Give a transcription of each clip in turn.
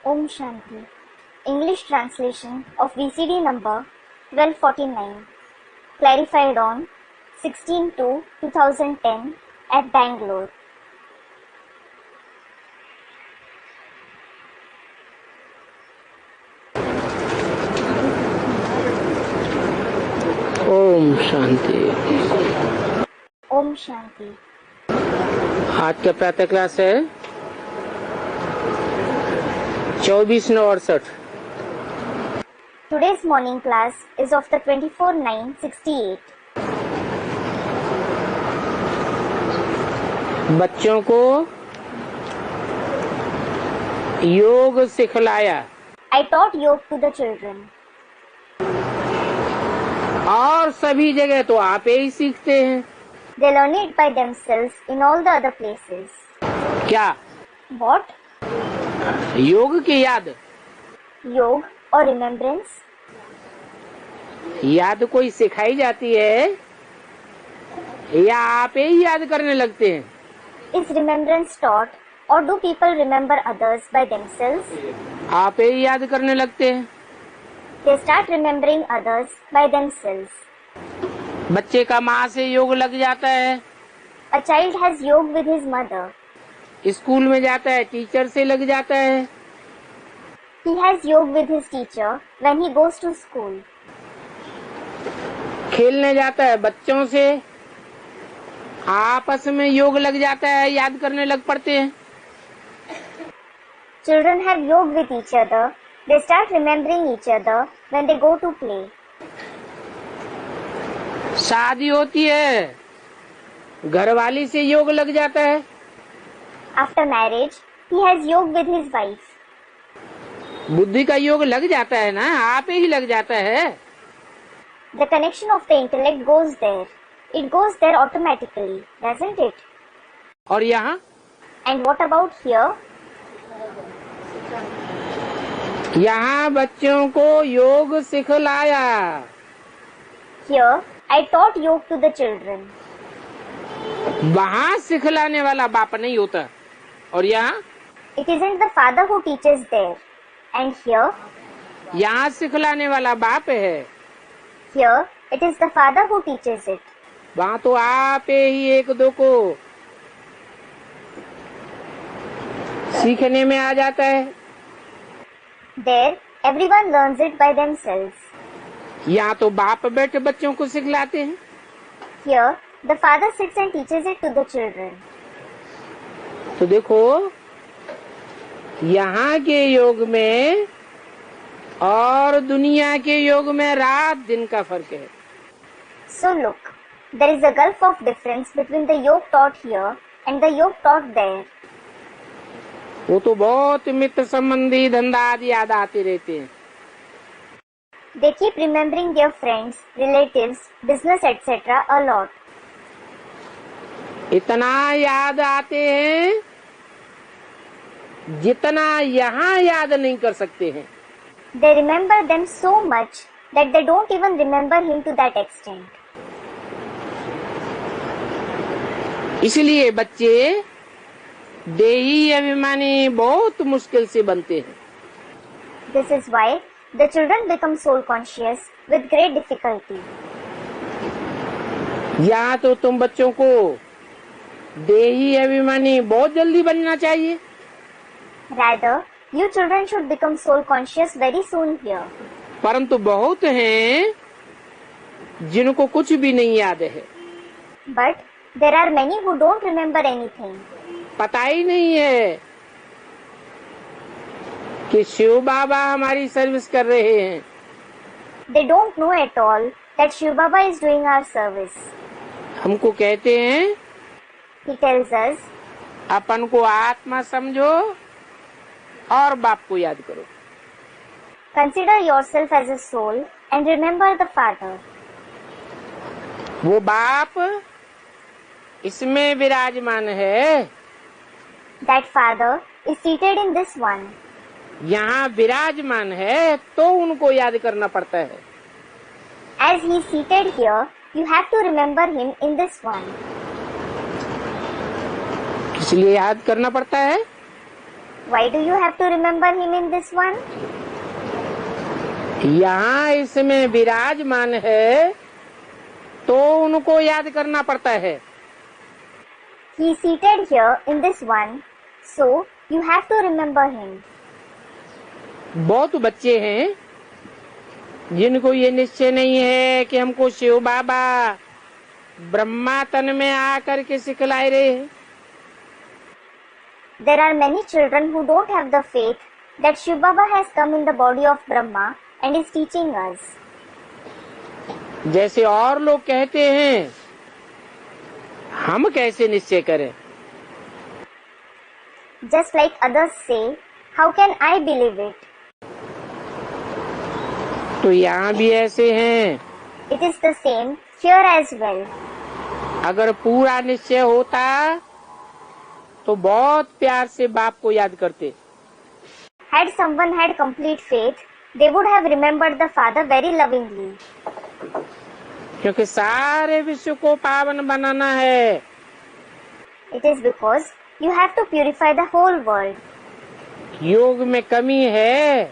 Om Shanti. English translation of VCD number 1249. Clarified on 16/2/2010 at Bangalore. Om Shanti. Om Shanti. आज का प्रातः class है 24/9/68। Today's morning class is of the 24/9/68. बच्चों को योग सिखलाया I taught yoga to the children. और सभी जगह तो आप ही सीखते हैं। They learn it by themselves in all the other places. क्या What? योग की याद? Yoga or remembrance? याद कोई सिखाई जाती है या आप ही याद करने लगते हैं? Is remembrance taught or do people remember others by themselves? आप ही याद करने लगते हैं। They start remembering others by themselves. बच्चे का माँ से योग लग जाता है, A child has yoga with his mother. School में जाता है टीचर से लग जाता है, He has yoga with his teacher when he goes to school. खेलने जाता है बच्चों से, आपस में योग लग जाता है, याद करने लग पड़ते हैं। Children have yoga with each other. They start remembering each other when they go to play. शादी होती है, घरवाली से योग लग जाता है। After marriage, he has yoga with his wife. बुद्धि का योग लग जाता है ना, आप ही लग जाता है। The connection of the intellect goes there. It goes there automatically, doesn't it? और यहाँ And what about here? यहाँ बच्चों को योग सिखलाया। Here, I taught yoga to the children. वहाँ सिखलाने वाला बाप नहीं होता, और यहाँ It isn't the father who teaches there. And here, यहाँ सिखलाने वाला बाप है। here, it is the father who teaches it. वहाँ तो आप ही एक दो को सीखने में आ जाता है। There, everyone learns it by themselves. यहाँ तो बाप बैठे बच्चों को सिखलाते हैं। Here, the father sits and teaches it to the children. तो देखो, यहाँ के योग में और दुनिया के योग में रात दिन का फर्क है। So look, there is a gulf of difference between the yoga taught here and the yoga taught there. वो तो बहुत मित्र संबंधी धंधा आदि याद आते रहते हैं। They keep remembering their friends, relatives, business etc. a lot. इतना याद आते हैं जितना यहाँ याद नहीं कर सकते हैं। They remember them so much that they don't even remember him to that extent. इसलिए बच्चे देही अभिमानी बहुत मुश्किल से बनते हैं। This is why the children become soul conscious with great difficulty. यहाँ तो तुम बच्चों को देही अभिमानी बहुत जल्दी बनना चाहिए। Rather, you children should become soul conscious very soon here. परंतु बहुत हैं जिनको कुछ भी नहीं याद है। But there are many who don't remember anything. पता ही नहीं है कि शिव बाबा हमारी सर्विस कर रहे हैं। They don't know at all that Shiv Baba is doing our service. हमको कहते हैं He tells us, अपन को आत्मा समझो और बाप को याद करो। consider yourself as a soul and remember the Father. वो बाप इसमें विराजमान है, That Father is seated in this one. यहाँ विराजमान है तो उनको याद करना पड़ता है। As he is seated here, you have to remember him in this one. इसलिए याद करना पड़ता है Why do you have to remember him in this one? यहाँ इसमें विराजमान है तो उनको याद करना पड़ता है. He is seated here in this one, so you have to remember him. बहुत बच्चे हैं जिनको ये निश्चय नहीं है कि हमको शिव बाबा ब्रह्मा तन में आकर के सिखलाए रहे हैं. There are many children who don't have the faith that Shiv Baba has come in the body of Brahma and is teaching us. जैसे और लोग कहते हैं, हम कैसे निश्चय करें? Just like others say, how can I believe it? तो यहाँ भी ऐसे हैं. It is the same here as well. अगर पूरा निश्चय होता तो बहुत प्यार से बाप को याद करते. Had someone had complete faith, they would have remembered the Father very lovingly. क्योंकि सारे विश्व को पावन बनाना है. It is because you have to purify the whole world. योग में कमी है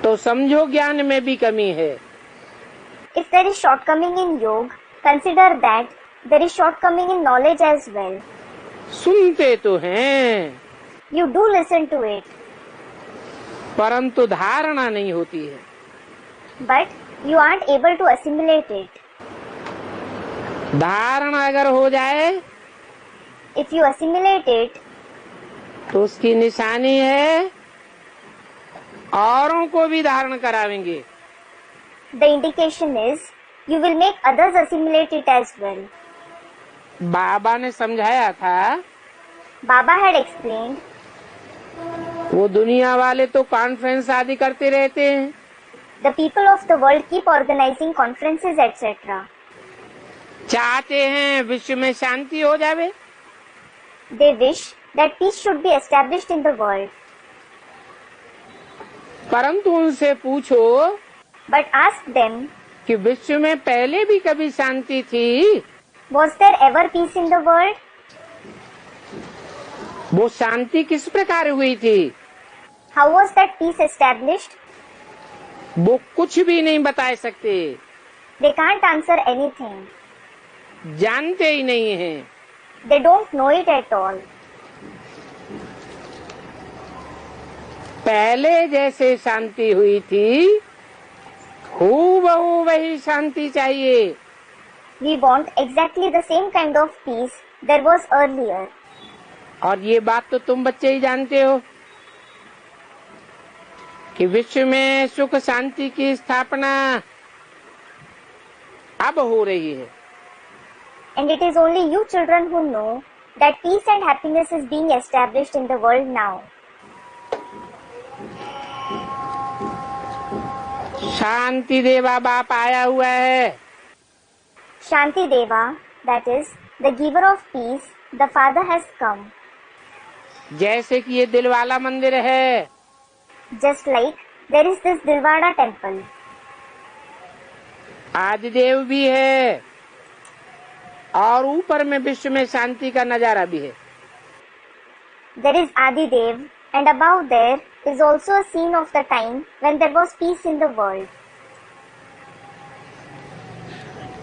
तो समझो ज्ञान में भी कमी है. If there is shortcoming in yoga, consider that there is shortcoming in knowledge as well. सुनते तो हैं You do listen to it, परंतु धारणा नहीं होती है. but you aren't able to assimilate it. धारणा अगर हो जाए If you assimilate it, तो उसकी निशानी है औरों को भी धारण करावेंगे. the indication is you will make others assimilate it as well. बाबा ने समझाया था, Baba had explained, वो दुनिया वाले तो कॉन्फ्रेंस आदि करते रहते हैं. the people of the world keep organizing conferences etc. चाहते हैं विश्व में शांति हो जावे. They wish that peace should be established in the world. परंतु उनसे पूछो But ask them, कि विश्व में पहले भी कभी शांति थी? was there ever peace in the world? वो शांति किस प्रकार हुई थी? How was that peace established? वो कुछ भी नहीं बता सकते. They can't answer anything. जानते ही नहीं हैं. They don't know it at all. पहले जैसे शांति हुई थी हूबहू वही शांति चाहिए. We want exactly the same kind of peace there was earlier. और ये बात तो तुम बच्चे ही जानते हो कि विश्व में सुख शांति की स्थापना अब हो रही है. And it is only you children who know that peace and happiness is being established in the world now. शांति देवा बाप आया हुआ है. Shanti Deva, that is, the giver of peace, the Father has come. जैसे कि ये दिलवाला मंदिर है, Just like there is this Dilwada temple. आदिदेव भी है और ऊपर में विश्व में शांति का नजारा भी है. There is Adi Dev, and above there is also a scene of the time when there was peace in the world.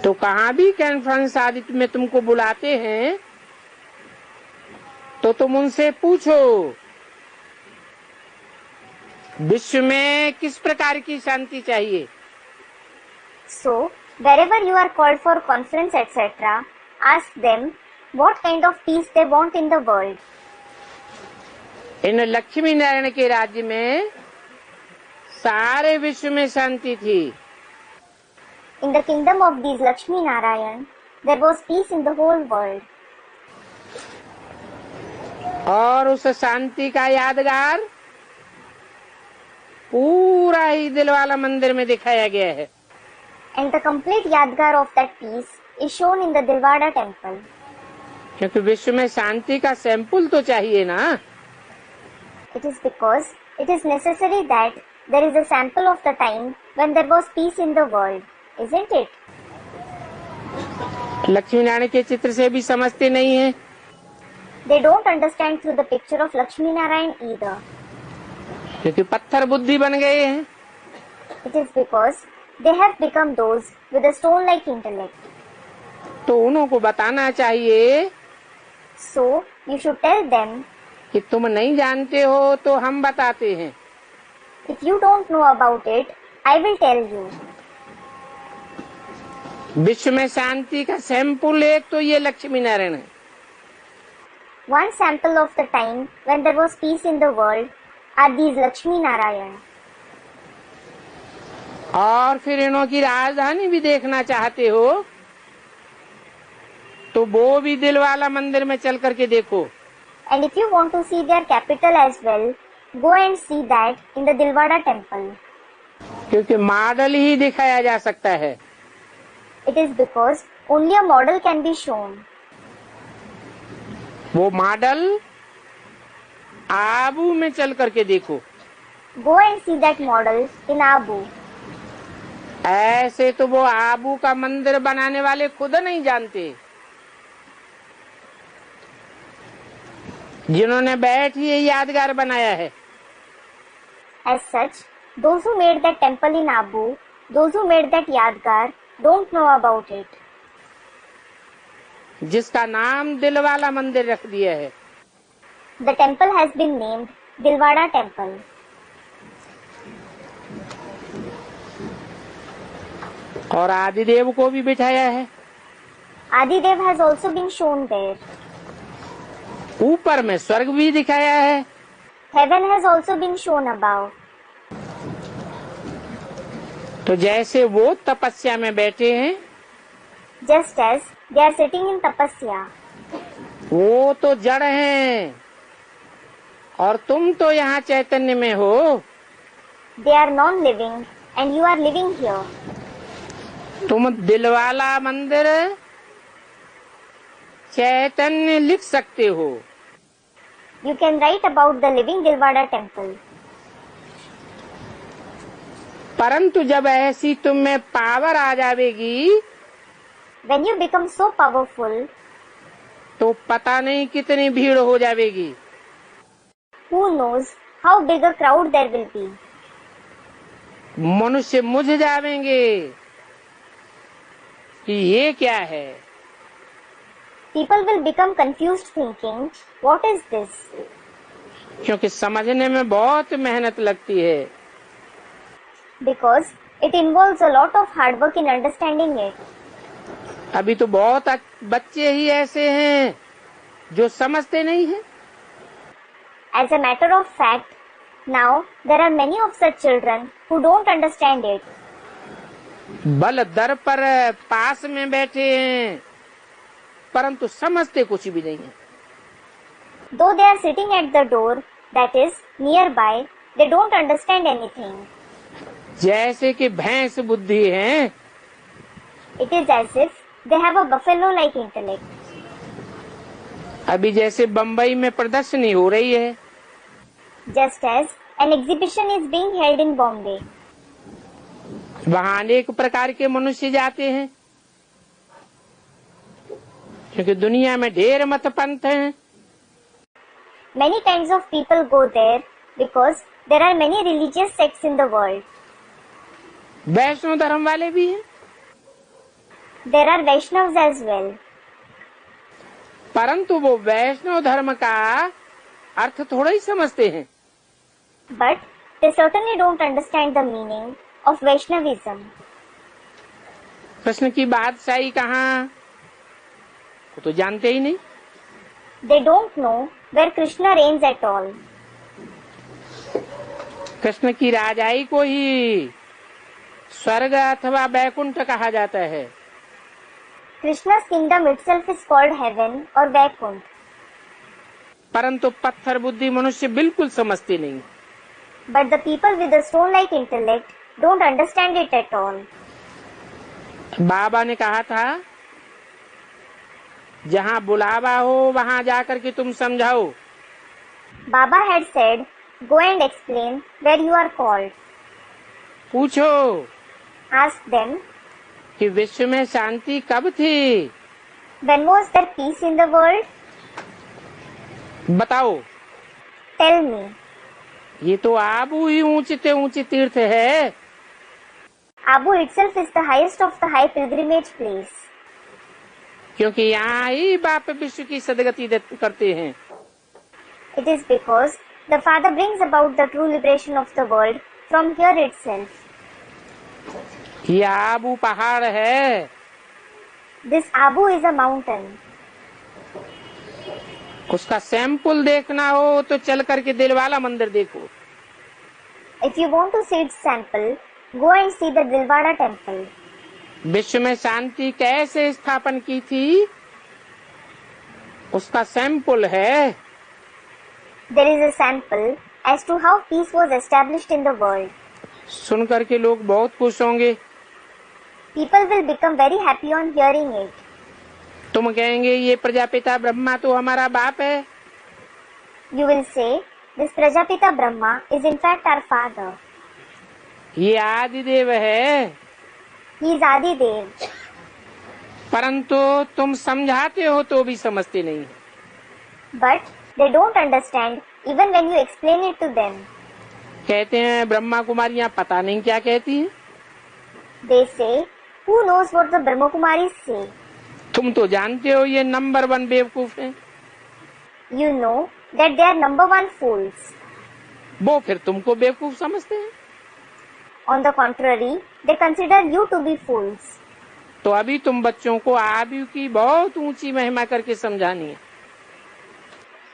तो कहाँ भी कॉन्फ्रेंस आदि में तुमको बुलाते हैं तो तुम उनसे पूछो विश्व में किस प्रकार की शांति चाहिए. So, wherever you are called for conference etc., ask them what kind of peace they want in the world. इन लक्ष्मी नारायण के राज्य में सारे विश्व में शांति थी. In the kingdom of these Lakshmi Narayan, there was peace in the whole world. और उस शांति का यादगार पूरा ही दिलवाला मंदिर में दिखाया गया है. And the complete Yadgar of that peace is shown in the Dilwada temple. क्योंकि विश्व में शांति का सैंपल तो चाहिए ना. It is because it is necessary that there is a sample of the time when there was peace in the world, isn't it? Lakshmi Narayan के चित्र से भी समझते नहीं है. They don't understand through the picture of Lakshmi Narayan either. क्योंकि पत्थर बुद्धि बन गए हैं। It is because they have become those with a stone-like intellect. तो उनको बताना चाहिए So you should tell them, कि तुम नहीं जानते हो तो हम बताते हैं। if you don't know about it, I will tell you. विश्व में शांति का सैंपल एक तो ये लक्ष्मी नारायण है। One sample of the time when there was peace in the world are these Lakshmi Narayan. और फिर इन्हों की राजधानी भी देखना चाहते हो तो वो भी दिलवाला मंदिर में चल करके देखो। And if you want to see their capital as well, go and see that in the Dilwara temple. क्योंकि मॉडल ही दिखाया जा सकता है। It is because only a model can be shown. वो मॉडल आबू में चल करके देखो। Go and see that model in Abu. ऐसे तो वो आबू का मंदिर बनाने वाले खुद नहीं जानते। जिन्होंने बैठ ये यादगार बनाया है। As such, those who made that temple in Abu, those who made that Yadgar, don't know about it. जिसका नाम दिलवाला मंदिर रख दिया है। The temple has been named Dilwara Temple. और आदिदेव को भी बिठाया है। Adidev has also been shown there. ऊपर में स्वर्ग भी दिखाया है। Heaven has also been shown above. तो जैसे वो तपस्या में बैठे हैं, Just as they are sitting in tapasya. वो तो जड़ हैं और तुम तो यहाँ चैतन्य में हो। They are non-living and you are living here. तुम दिलवाला मंदिर चैतन्य लिख सकते हो। You can write about the living Dilwara temple. परंतु जब ऐसी तुम में पावर आ जाएगी When you become so powerful, तो पता नहीं कितनी भीड़ हो जाएगी। who knows how big a crowd there will be. मनुष्य मुझ जाएंगे कि ये क्या है। People will become confused thinking, what is this? क्योंकि समझने में बहुत मेहनत लगती है। Because it involves a lot of hard work in understanding it. अभी तो बहुत बच्चे ही ऐसे हैं जो समझते नहीं हैं। As a matter of fact, now there are many of such children who don't understand it. बल दर पर पास में बैठे हैं परंतु समझते कुछ भी नहीं है। Though they are sitting at the door, that is nearby, they don't understand anything. जैसे कि भैंस बुद्धि है। It is as if they have a buffalo-like intellect. अभी जैसे बम्बई में प्रदर्शनी हो रही है, Just as an exhibition is being held in Bombay. वहाँ अनेक प्रकार के मनुष्य जाते हैं क्योंकि दुनिया में ढेर मत पंथ हैं। Many kinds of people go there because there are many religious sects in the world. वैष्णव धर्म वाले भी हैं There are Vaishnavas as well. परंतु वो वैष्णव धर्म का अर्थ थोड़ा ही समझते हैं। But they certainly don't understand the meaning of Vaishnavism. Krishna की बादशाही कहाँ, वो तो जानते ही नहीं। They don't know where Krishna reigns at all. Krishna की राजाई को ही स्वर्ग अथवा वैकुंठ कहा जाता है। Krishna's kingdom itself is called heaven or Vaikunt. परंतु पत्थर बुद्धि मनुष्य बिल्कुल समझते नहीं। But the people with a stone-like intellect don't understand it at all. बाबा ने कहा था जहाँ बुलावा हो वहाँ जाकर के तुम समझाओ। Baba had said, go and explain where you are called. पूछो Ask them, कि विश्व में शांति कब थी। when was there peace in the world? बताओ। Tell me. ये तो आबू ही ऊंचे तीर्थ है। Abu itself is the highest of the high pilgrimage place. क्योंकि यहाँ ही बाप विश्व की सदगति करते हैं। It is because the Father brings about the true liberation of the world from here itself. ये आबू पहाड़ है। This Abu is a mountain. उसका सैंपल देखना हो तो चल करके दिलवाला मंदिर देखो। If you want to see its sample, go and see the Dilwara temple. विश्व में शांति कैसे स्थापन की थी उसका सैंपल है। There is a sample as to how peace was established in the world. सुन करके लोग बहुत खुश होंगे। People will become very happy on hearing it. तुम कहेंगे ये प्रजापिता ब्रह्मा तो हमारा बाप है। You will say, this Prajapita Brahma is in fact our father. ये आदिदेव है। He is Adidev. परंतु तुम समझाते हो तो भी समझते नहीं। But they don't understand even when you explain it to them. कहते हैं ब्रह्मा कुमारियां पता नहीं क्या कहती हैं। They say, who knows what the Brahma Kumaris say? तुम तो जानते हो ये नंबर 1 बेवकूफ हैं। You know that they are number one fools. वो फिर तुमको बेवकूफ समझते हैं। On the contrary, they consider you to be fools. तो अभी तुम बच्चों को आबू की बहुत ऊंची महिमा करके समझानी है।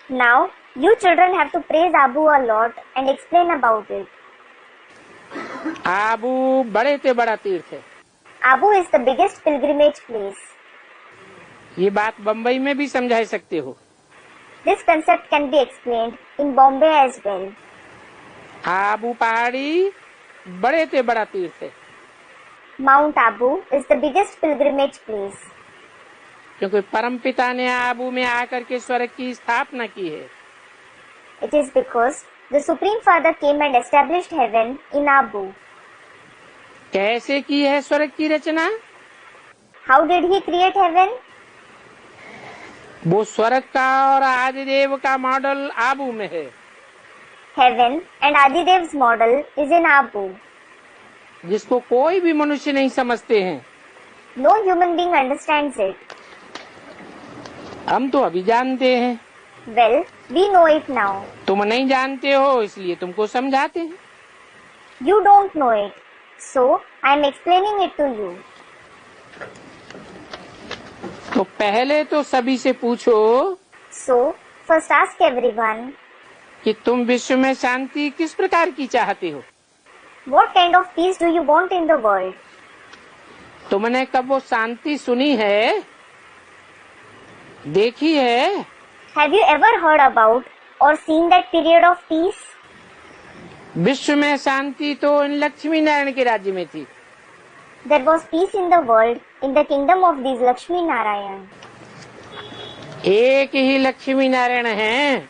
Now, you children have to praise Abu a lot and explain about it. Abu बड़े से बड़ा तीर्थ है। Abu is the biggest pilgrimage place. ये बात बम्बई में भी समझा सकते हो। This concept can be explained in Bombay as well. Abu पहाड़ी बड़े से बड़ा तीर्थ है। Mount Abu is the biggest pilgrimage place. क्योंकि परमपिता ने आबू में आकर के स्वर्ग की स्थापना की है। It is because the Supreme Father came and established heaven in Abu. कैसे की है स्वर्ग की रचना? How did he create heaven? वो स्वर्ग का और आदिदेव का मॉडल आबू में है। Heaven and Adidev's model is in Abu. जिसको कोई भी मनुष्य नहीं समझते हैं। No human being understands it. हम तो अभी जानते हैं। Well, we know it now. तुम नहीं जानते हो इसलिए तुमको समझाते हैं। You don't know it, so I am explaining it to you. तो पहले तो सभी से पूछो So, first ask everyone, कि तुम विश्व में शांति किस प्रकार की चाहते हो। what kind of peace do you want in the world? तुमने कब वो शांति सुनी है, देखी है? Have you ever heard about or seen that period of peace? विश्व में शांति तो इन लक्ष्मी नारायण के राज्य में थी। There was peace in the world in the kingdom of these Lakshmi Narayan. एक ही लक्ष्मी नारायण हैं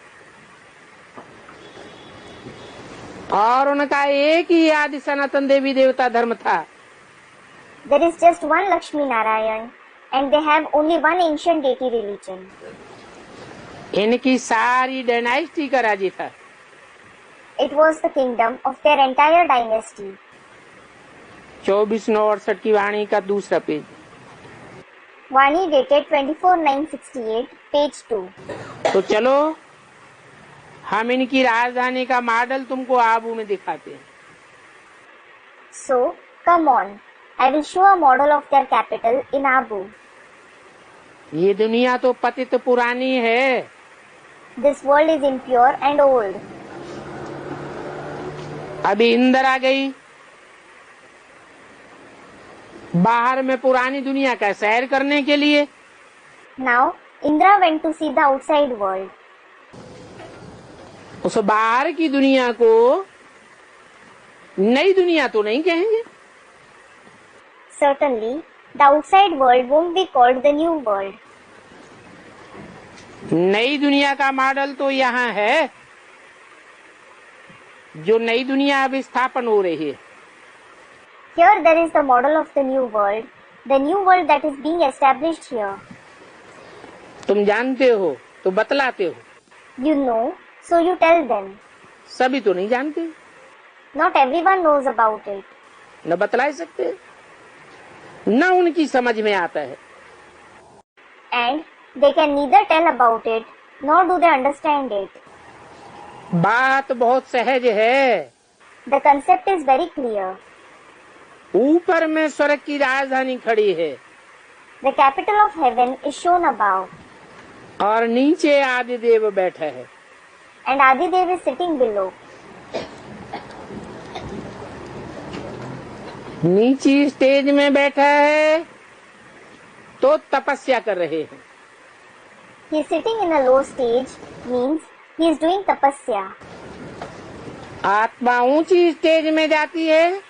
और उनका एक ही आदि सनातन देवी देवता धर्म था। There is just one Lakshmi Narayan and they have only one ancient deity religion. इनकी सारी डायनास्टी का राज्य था। It was the kingdom of their entire dynasty. 24/9/68 की वाणी का दूसरा पेज। Vani dated 24/9/68, page 2. तो चलो हम इनकी राजधानी का मॉडल तुमको आबू में दिखाते हैं। So, come on, I will show a model of their capital in Abu. ये दुनिया तो पतित पुरानी है। This world is impure and old. अभी इंदर आ गई, बाहर में पुरानी दुनिया का सैर करने के लिए। Now, Indra went to see the outside world. उस बाहर की दुनिया को नई दुनिया तो नहीं कहेंगे। Certainly, the outside world won't be called the new world. नई दुनिया का मॉडल तो यहाँ है, जो नई दुनिया अभी स्थापन हो रही है। Here there is the model of the new world that is being established here. तुम जानते हो तो बतलाते हो। You know, so you tell them. सभी तो नहीं जानते, Not everyone knows about it. न बतला सकते, न उनकी समझ में आता है. And they can neither tell about it, nor do they understand it. बात बहुत सहज है. The concept is very clear. ऊपर में स्वर्ग की राजधानी खड़ी है The capital of heaven is shown above, और नीचे आदिदेव बैठा है. and Adidev is sitting below. नीचे स्टेज में बैठा है तो तपस्या कर रहे हैं. He is sitting in a low stage, means he is doing tapasya. आत्मा ऊंची स्टेज में जाती है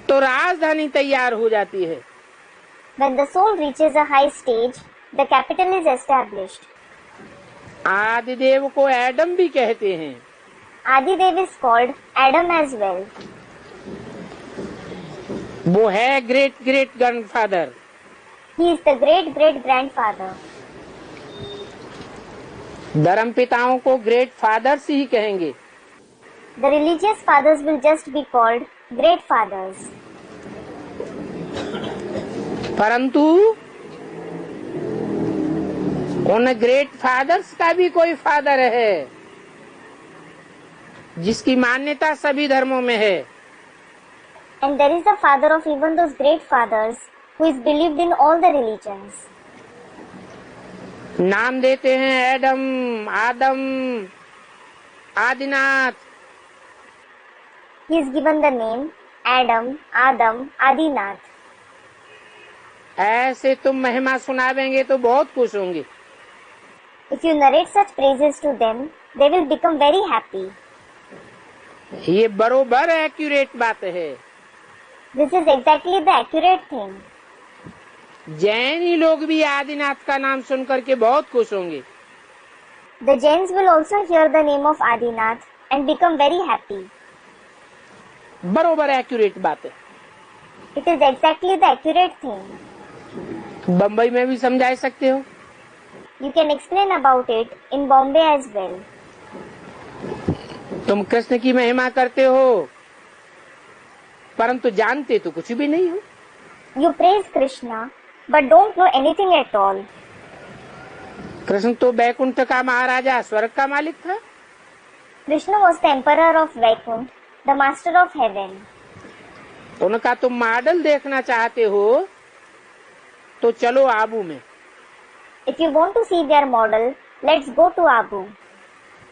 तो राजधानी तैयार हो जाती है. When the soul reaches a high stage, the capital is established. आदिदेव को एडम भी कहते हैं. Adidev is called Adam as well. वो है great great grandfather. He is the great great grandfather. धर्म पिताओं को ग्रेट फादर्स ही कहेंगे. The religious fathers will just be called great fathers. परंतु उन ग्रेट फादर्स का भी कोई फादर है जिसकी मान्यता सभी धर्मों में है. And there is a father of even those great fathers who is believed in all the religions. नाम देते हैं Adam, Adam, Adinath. He is given the name Adam, Adam, Adinath. ऐसे तुम महिमा सुनावेंगे तो बहुत खुश होंगे. If you narrate such praises to them, they will become very happy. ये बरोबर एक्यूरेट बात है. This is exactly the accurate thing. जैनी लोग भी आदिनाथ का नाम सुनकर के बहुत खुश होंगे. The Jains will also hear the name of Adinath and become very happy. बरोबर एक्यूरेट बात है. It is exactly the accurate thing. Bombay में भी समझा सकते हो. You can explain about it in Bombay as well. तुम कृष्ण की महिमा करते हो परंतु जानते तो कुछ भी नहीं हो. You praise Krishna, but don't know anything at all. Krishna तो बैकुंठ का महाराजा, स्वर्ग का मालिक था. Krishna was the emperor of Vaikunt, the master of heaven. उनका तुम मॉडल देखना चाहते हो तो चलो आबू में. If you want to see their model, let's go to Abu.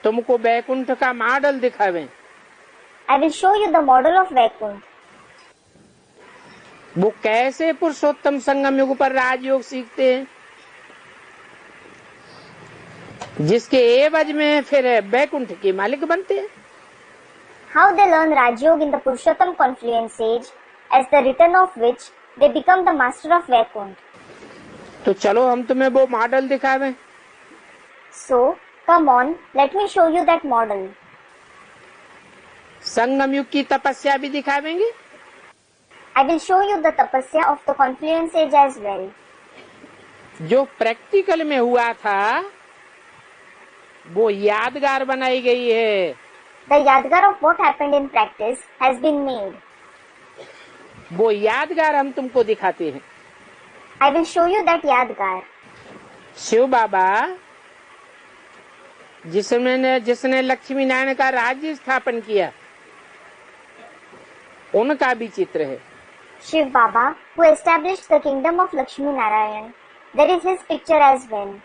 तुमको बैकुंठ का model दिखावें. I will show you the model of Vaikunt. वो कैसे पुरुषोत्तम संगम युग पर राजयोग सीखते हैं जिसके एवज में फिर बैकुंठ के मालिक बनते हैं. How they learn Rajyog in the Purushottam confluence age, as the return of which they become the master of Vaikunt. तो चलो हम तुम्हें वो मॉडल दिखावें. So, come on, let me show you that model. Sangam युग की तपस्या भी दिखावेंगे. I will show you the tapasya of the confluence age as well. जो प्रैक्टिकल में हुआ था वो यादगार बनाई गई है. The yadgar of what happened in practice has been made. वो यादगार हम तुमको दिखाते हैं. I will show you that yadgar. Shiv बाबा जिसने लक्ष्मी नारायण का राज्य स्थापन किया उनका भी चित्र है. Shiv Baba, who established the kingdom of Lakshmi Narayan, there is his picture as well.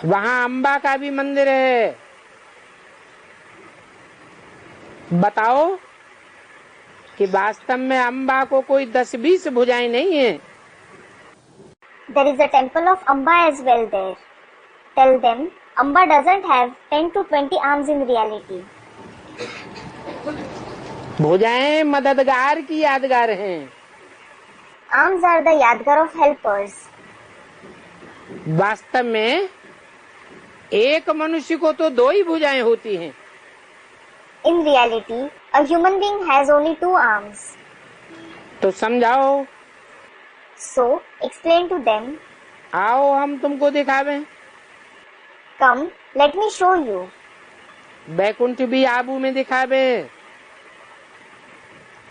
वहाँ अम्बा का भी मंदिर है. बताओ कि वास्तव में अम्बा को कोई 10-20 भुजाएं नहीं है. There is a temple of Amba as well there. Tell them, Amba doesn't have 10 to 20 arms in reality. भुजाएं मददगार की यादगार हैं. Arms are the yadgar of helpers. वास्तव में एक मनुष्य को तो 2 ही भुजाएं होती हैं. In reality, a human being has only 2 arms. तो समझाओ. So, explain to them. आओ हम तुमको दिखावें। Come, let me show you. Baikunth भी आबू में दिखावे।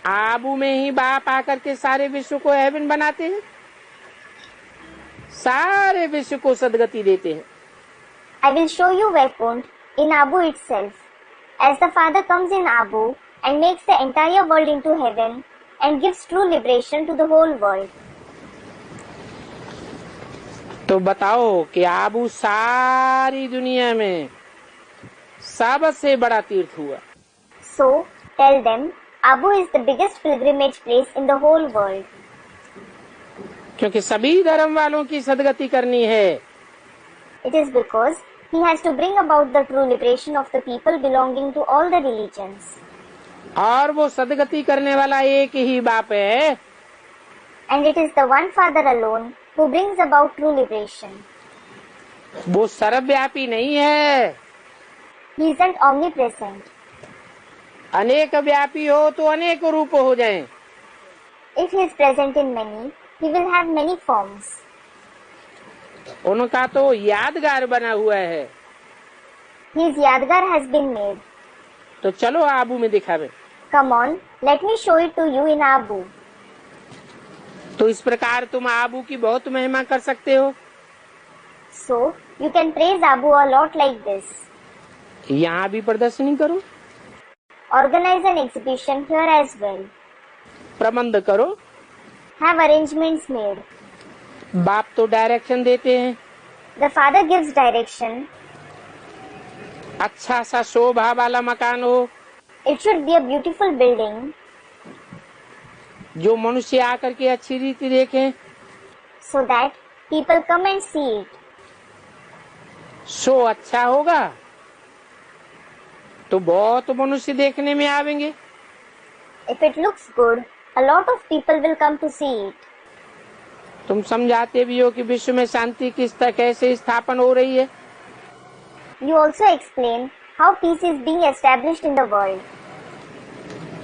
आबू में ही बाप आकर के सारे विश्व को हेवन बनाते हैं, सारे विश्व को सदगति देते हैं। I will show you Vaikunt in Abu itself. As the Father comes in Abu and makes the entire world into heaven and gives true liberation to the whole world. तो बताओ कि आबू सारी दुनिया में सबसे बड़ा तीर्थ हुआ। So, tell them, Abu is the biggest pilgrimage place in the whole world. क्योंकि सभी धर्म वालों की सदगति करनी है। It is because he has to bring about the true liberation of the people belonging to all the religions. और वो सदगति करने वाला एक ही बाप है। And it is the one Father alone who brings about true liberation. वो सर्वव्यापी नहीं है। He isn't omnipresent. अनेक व्यापी हो तो अनेक रूप हो जाएं। If he is present in many, he will have many forms. उनका तो यादगार बना हुआ है। His Yadgar has been made. तो चलो आबू में दिखावे। Come on, let me show it to you in Abu. तो इस प्रकार तुम आबू की बहुत महिमा कर सकते हो। So, you can praise Abu a lot like this. यहाँ भी प्रदर्शनी करो, Organize an exhibition here as well. प्रबंध करो। Have arrangements made. बाप तो डायरेक्शन देते हैं। The Father gives direction. अच्छा सा शोभा वाला मकान हो, It should be a beautiful building जो मनुष्य आकर के अच्छी रीति देखें। so that people come and see it. Show अच्छा होगा तो बहुत मनुष्य देखने में आवेंगे। If it looks good, a lot of people will come to see it. तुम समझाते भी हो कि विश्व में शांति किस तरह कैसे स्थापन हो रही है। You also explain how peace is being established in the world.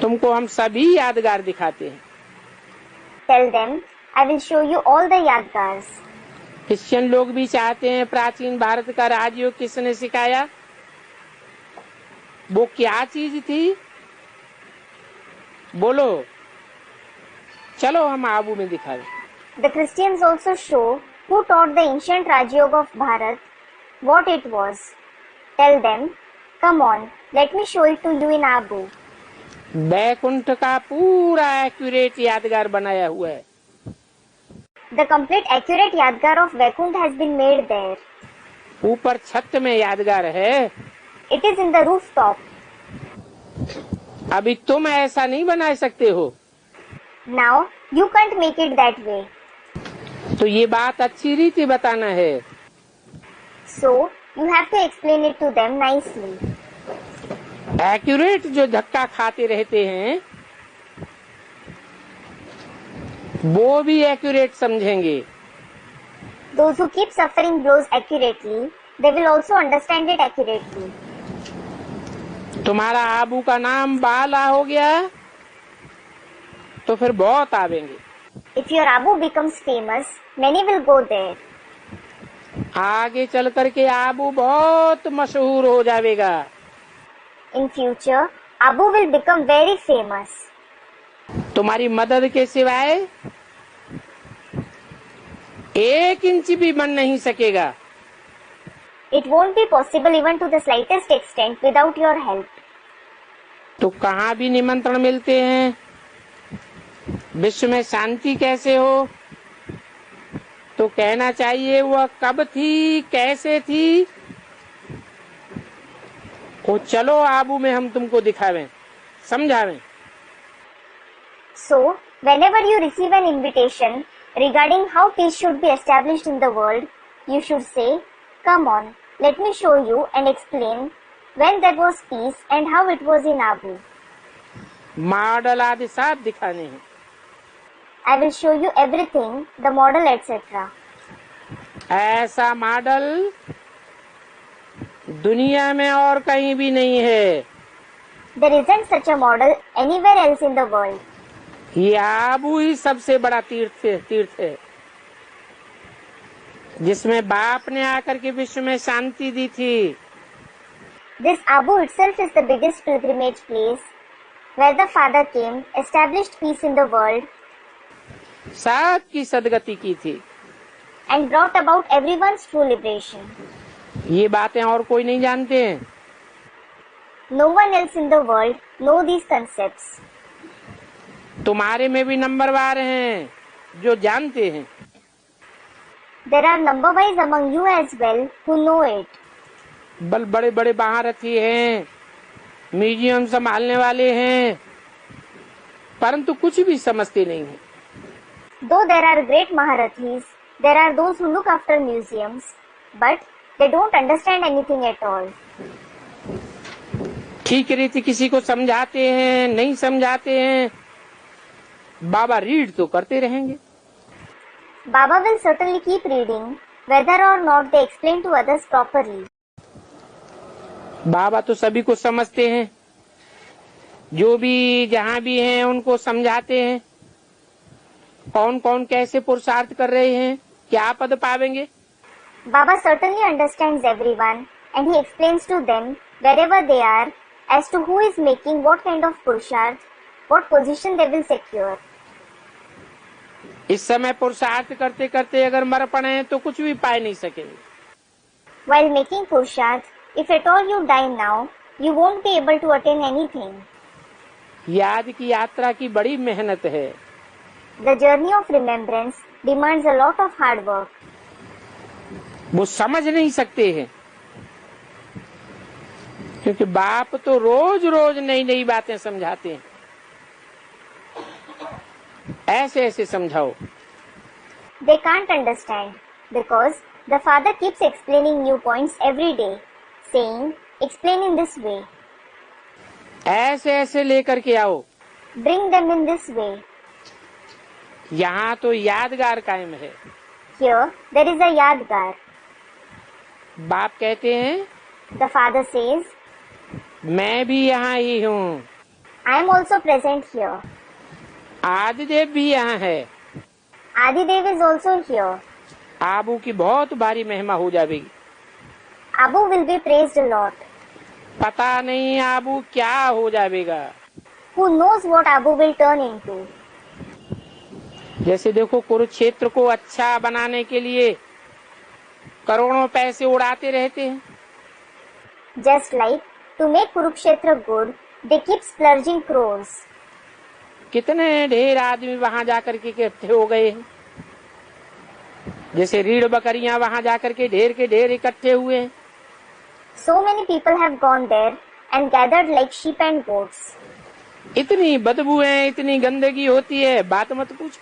तुमको हम सभी यादगार दिखाते हैं। Tell them, I will show you all the Yadgars. Christian लोग भी चाहते हैं प्राचीन भारत का राजयोग किसने सिखाया, वो क्या चीज थी, बोलो। चलो हम आबू में दिखाएं। The Christians also show who taught the ancient Rajyoga of Bharat, what it was. Tell them, come on, let me show it to you in Abu. Baikunth का पूरा एक्यूरेट यादगार बनाया हुआ है। The complete accurate Yadgar of Vaikunt has been made there. ऊपर छत में यादगार है। It is in the rooftop. अभी तुम ऐसा नहीं बना सकते हो। Now, you can't make it that way. तो ये बात अच्छी रीति बताना है। So, you have to explain it to them nicely. Accurate जो धक्का खाते रहते हैं वो भी एक्यूरेट समझेंगे। Those who keep suffering blows accurately, they will also understand it accurately. तुम्हारा आबू का नाम बाला हो गया तो फिर बहुत आवेंगे। If your Abu becomes famous, many will go there. आगे चल करके आबू बहुत मशहूर हो जाएगा। In future, Abu will become very famous. तुम्हारी मदद के सिवाय 1 इंच भी बन नहीं सकेगा। It won't be possible even to the slightest extent without your help. तो कहाँ भी निमंत्रण मिलते हैं, विश्व में शांति कैसे हो, तो कहना चाहिए वह कब थी, कैसे थी। वो चलो आबू में हम तुमको दिखावें, समझावें। So, whenever you receive an invitation regarding how peace should be established in the world, you should say, come on, let me show you and explain when there was peace and how it was in Abu. Model आदि सब दिखाने हैं। I will show you everything, the model, etc. ऐसा model दुनिया में और कहीं भी नहीं है। There isn't such a model anywhere else in the world. ये आबू ही सबसे बड़ा तीर्थ है। जिसमें बाप ने आकर के विश्व में शांति दी थी। This Abu itself is the biggest pilgrimage place where the Father came, established peace in the world, सबकी सदगति की थी। and brought about everyone's true liberation. ये बातें और कोई नहीं जानते हैं। No one else in the world know these concepts. तुम्हारे में भी नंबरवार हैं जो जानते हैं। There are number-wise among you as well who know it. बड़े बड़े महारथी हैं, म्यूजियम संभालने वाले हैं, परंतु कुछ भी समझते नहीं हैं। Though there are great Maharathis, there are those who look after museums, but they don't understand anything at all. ठीक रीति किसी को समझाते हैं, नहीं समझाते हैं, बाबा रीड तो करते रहेंगे। Baba will certainly keep reading, whether or not they explain to others properly. बाबा तो सभी को समझते हैं, जो भी जहाँ भी हैं उनको समझाते हैं। कौन कौन कैसे पुरुषार्थ कर रहे हैं, क्या पद पावेंगे। Baba certainly understands everyone, and he explains to them wherever they are as to who is making what kind of purusharth, what position they will secure. इस समय पुरुषार्थ करते करते अगर मर पड़े तो कुछ भी पा नहीं सकेंगे। While making purusharth, if at all you die now, you won't be able to attain anything. याद की यात्रा की बड़ी मेहनत है। The journey of remembrance demands a lot of hard work. वो समझ नहीं सकते हैं, क्योंकि बाप तो रोज रोज नई नई बातें समझाते हैं। ऐसे ऐसे समझाओ। They can't understand because the Father keeps explaining new points every day, saying, explain in this way. ऐसे ऐसे लेकर के आओ। Bring them in this way. यहाँ तो यादगार कायम है। Here, there is a yadgar. बाप कहते हैं, The Father says, मैं भी यहाँ ही हूँ। I am also present here. आदिदेव भी यहाँ है। Adidev is also here. Abu की बहुत भारी महिमा हो जाएगी। Abu will be praised a lot. पता नहीं आबू क्या हो जाएगा। Who knows what Abu will turn into? जैसे देखो, कुरुक्षेत्र को अच्छा बनाने के लिए करोड़ों पैसे उड़ाते रहते हैं। Just like to make Kurukshetra good, they keep splurging crores. कितने ढेर आदमी वहां जाकर के इकट्ठे हो गए हैं। जैसे रीढ़ बकरियां वहां जाकर के ढेर इकट्ठे हुए हैं। So many people have gone there and gathered like sheep and goats. इतनी बदबू है, इतनी गंदगी होती है, बात मत पूछ।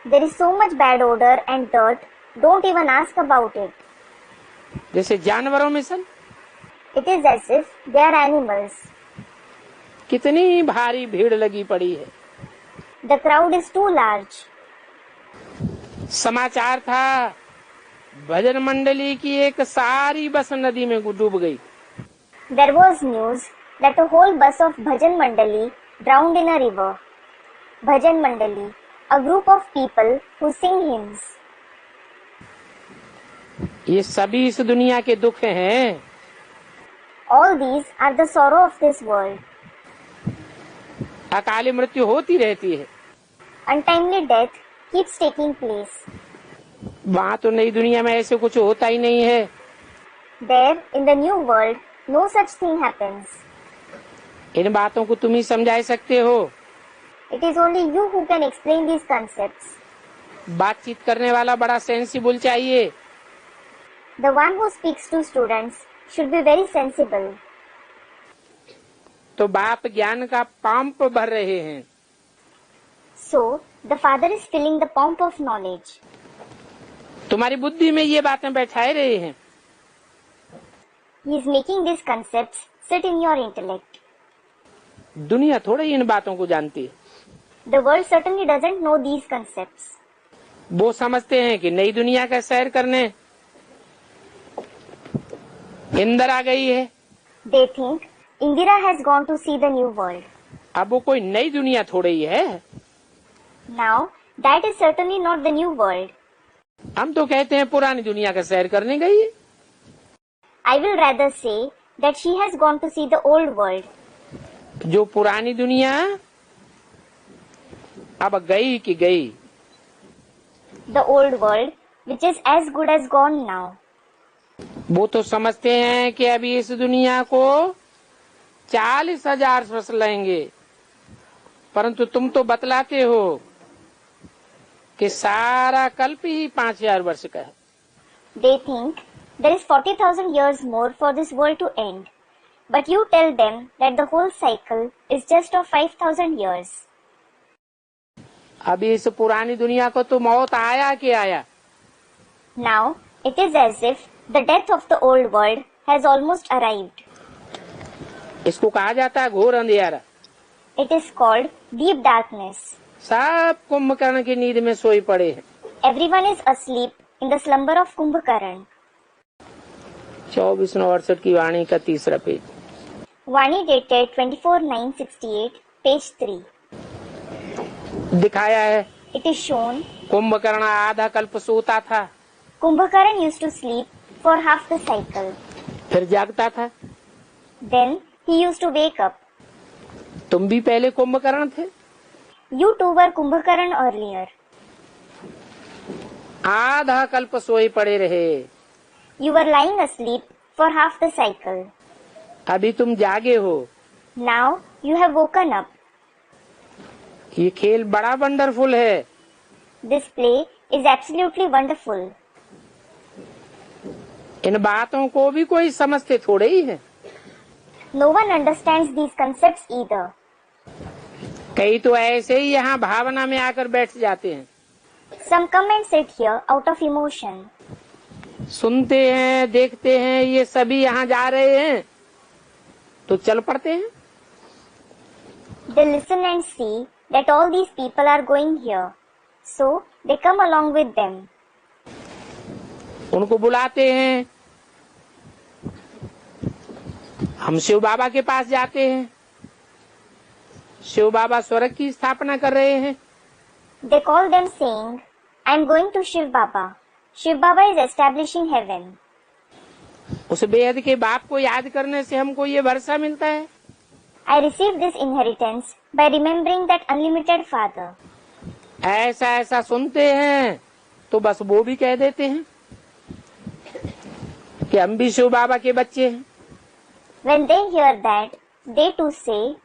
There is so much bad odor and dirt, don't even ask about it. जैसे जानवरों में सन। It is as if they are animals. कितनी भारी भीड़ लगी पड़ी है। The crowd is too large. समाचार था, भजन मंडली की एक सारी बस नदी में डूब गई। There was news that a whole bus of Bhajan Mandali drowned in a river. Bhajan Mandali, a group of people who sing hymns. ये सभी इस दुनिया के दुख हैं। All these are the sorrow of this world. Akali मृत्यु होती रहती है। Untimely death keeps taking place. वहाँ तो नई दुनिया में ऐसे कुछ होता ही नहीं है। There, in the new world, no such thing happens. इन बातों को तुम ही समझा सकते हो। It is only you who can explain these concepts. बातचीत करने वाला बड़ा सेंसिबल चाहिए। The one who speaks to students should be very sensible. तो बाप ज्ञान का पंप भर रहे हैं। So, the Father is filling the pump of knowledge. तुम्हारी बुद्धि में ये बातें बैठाए रहे हैं। He is making these concepts sit in your intellect. दुनिया थोड़ा ही इन बातों को जानती है। The world certainly doesn't know these concepts. वो समझते हैं कि नई दुनिया का सैर करने इंदर आ गई है। They think Indira has gone to see the new world. अब वो कोई नई दुनिया थोड़ी ही है। Now, that is certainly not the new world. हम तो कहते हैं पुरानी दुनिया का सैर करने गई है। I will rather say that she has gone to see the old world. जो पुरानी दुनिया अब गई कि गई, The old world, which is as good as gone now. वो तो समझते हैं कि अभी इस दुनिया को 40,000 वर्ष लेंगे, परंतु तुम तो बतलाते हो कि सारा कल्प ही 5,000 वर्ष का है। They think there is 40,000 years more for this world to end. But you tell them that the whole cycle is just of 5,000 years. अभी इस पुरानी दुनिया को तो मौत आया कि आया। Now, it is as if the death of the old world has almost arrived. इसको कहा जाता है घोर अंधियारा। It is called deep darkness. सब कुंभकर्ण की नींद में सोई पड़े हैं। Everyone is asleep in the slumber of Kumbhakaran. 2468 की वाणी का 3रा पेज। Vani dated 24/9/68, page 3. दिखाया है It is shown कुंभकर्ण आधा कल्प सोता था, Kumbhakaran used to sleep for half the cycle. फिर जागता था। Then he used to wake up. तुम भी पहले कुंभकर्ण थे। You too were Kumbhakaran earlier. आधा कल्प सोए पड़े रहे, You were lying asleep for half the cycle. अभी तुम जागे हो। Now you have woken up. ये खेल बड़ा वंडरफुल है। This play is absolutely wonderful. इन बातों को भी कोई समझते थोड़े ही है। No one understands these concepts either. कई तो ऐसे ही यहाँ भावना में आकर बैठ जाते हैं। Some come and sit here out of emotion. सुनते हैं, देखते हैं, ये सभी यहाँ जा रहे हैं तो चल पड़ते हैं। They listen and see that all these people are going here. So they come along with them. उनको बुलाते हैं, हम शिव बाबा के पास जाते हैं। शिव बाबा स्वर्ग की स्थापना कर रहे हैं। They call them saying, I am going to Shiv Baba. Shiv Baba is establishing heaven. उस बेहद के बाप को याद करने से हमको ये भरोसा मिलता है। I received this inheritance by remembering that unlimited Father. ऐसा ऐसा सुनते हैं तो बस वो भी कह देते हैं कि हम भी शिव बाबा के बच्चे हैं। When they hear that, they too say,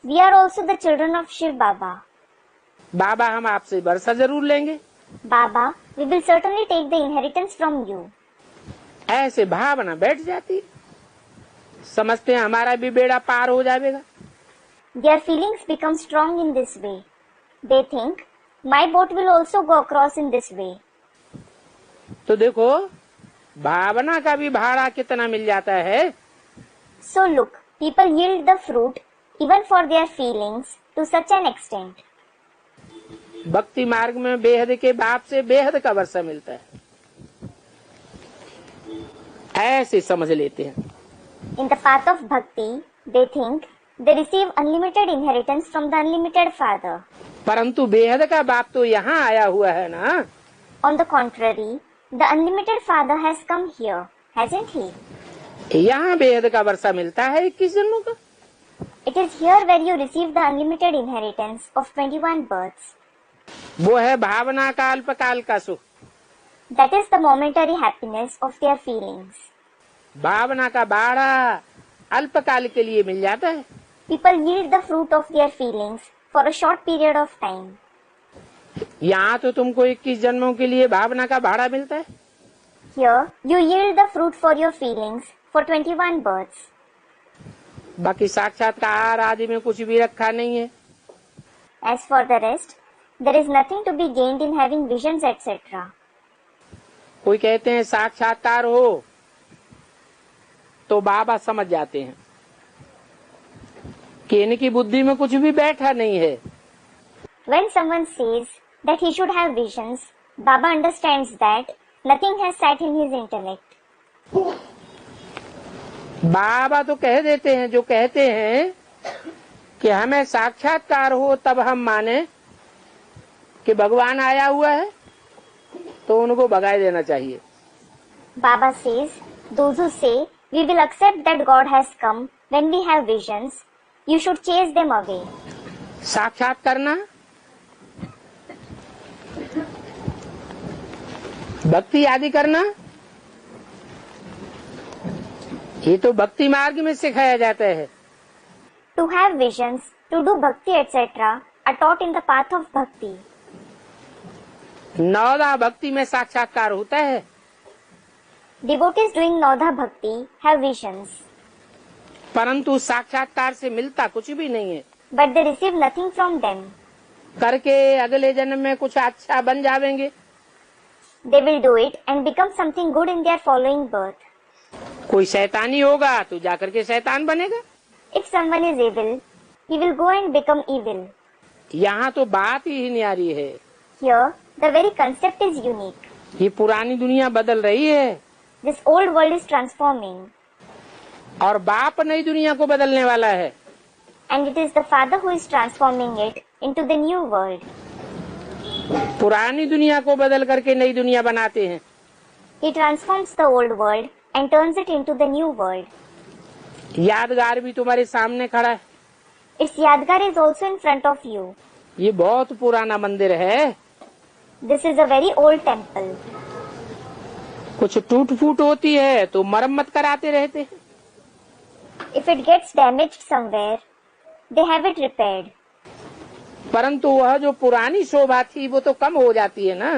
we are also the children of Shiv Baba. बाबा हम आपसे वर्षा जरूर लेंगे। Baba, we will certainly take the inheritance from you. ऐसे भावना बैठ जाती, समझते हैं हमारा भी बेड़ा पार हो जाएगा। Their feelings become strong in this way. They think, my boat will also go across in this way. तो देखो भावना का भी भाड़ा कितना मिल जाता है। So look, people yield the fruit even for their feelings to such an extent. भक्ति मार्ग में बेहद के बाप से बेहद का वर्षा मिलता है, ऐसे समझ लेते हैं। In the path of bhakti, they think they receive unlimited inheritance from the unlimited Father. परंतु बेहद का बाप तो यहाँ आया हुआ है ना। On the contrary, the unlimited Father has come here, hasn't he? यहाँ बेहद का वर्षा मिलता है 21 जन्मों का। It is here where you receive the unlimited inheritance of 21 births. वो है भावना का अल्पकाल का सुख। That is the momentary happiness of their feelings. भावना का बाड़ा अल्पकाल के लिए मिल जाता है। People yield the fruit of their feelings for a short period of time. यहाँ तो तुमको 21 जन्मों के लिए भावना का भाड़ा मिलता है। Here, you yield the fruit for your feelings for 21 births. बाकी साक्षात्कार आदि में कुछ भी रखा नहीं है। As for the rest, there is nothing to be gained in having visions, etc. कोई कहते हैं साक्षात्कार हो तो बाबा समझ जाते हैं कि इनकी बुद्धि में कुछ भी बैठा नहीं है। When someone says that he should have visions, Baba understands that nothing has sat in his intellect. बाबा तो कह देते हैं, जो कहते हैं कि हमें साक्षात्कार हो तब हम माने कि भगवान आया हुआ है। तो उनको भगा देना चाहिए। Baba says, those who say, we will accept that God has come when we have visions, you should chase them away. साक्षात करना, भक्ति आदि करना, ये तो भक्ति मार्ग में सिखाया जाता है। To have visions, to do bhakti, etc. are taught in the path of bhakti. Nauda भक्ति में साक्षात्कार होता है। Devotees doing Naudha Bhakti have visions, परंतु साक्षात्कार से मिलता कुछ भी नहीं है। but they receive nothing from them. करके अगले जन्म में कुछ अच्छा बन जावेंगे। They will do it and become something good in their following birth. कोई शैतानी होगा तो जाकर के शैतान बनेगा। If someone is evil, he will go and become evil. यहाँ तो बात ही नहीं आ रही है। Here, the very concept is unique. ये पुरानी दुनिया बदल रही है This old world is transforming, और बाप नई दुनिया को बदलने वाला है। and it is the Father who is transforming it into the new world. पुरानी दुनिया को बदल करके नई दुनिया बनाते हैं। He transforms the old world and turns it into the new world. यादगार भी तुम्हारे सामने खड़ा है। Its Yadgar is also in front of you. ये बहुत पुराना मंदिर है। This is a very old temple. कुछ टूट फूट होती है तो मरम्मत कराते रहते हैं। If it gets damaged somewhere, they have it repaired. परंतु वह जो पुरानी शोभा थी वो तो कम हो जाती है ना।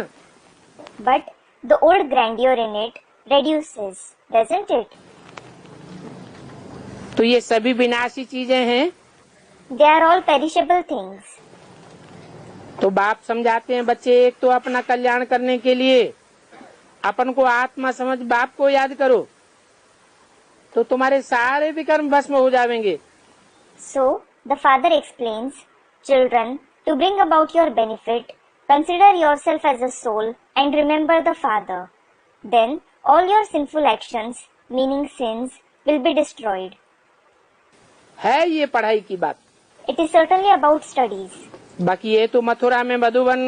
But the old grandeur in it reduces, doesn't it? तो ये सभी विनाशी चीजें हैं। They are all perishable things. तो बाप समझाते हैं बच्चे, एक तो अपना कल्याण करने के लिए अपन को आत्मा समझ बाप को याद करो, तो तुम्हारे सारे विकर्म भस्म हो जाएंगे। So, the Father explains, children, to bring about your benefit, consider yourself as a soul and remember the Father. Then, all your sinful actions, meaning sins, will be destroyed. है ये पढ़ाई की बात। It is certainly about studies. बाकी ये तो मथुरा में मधुबन,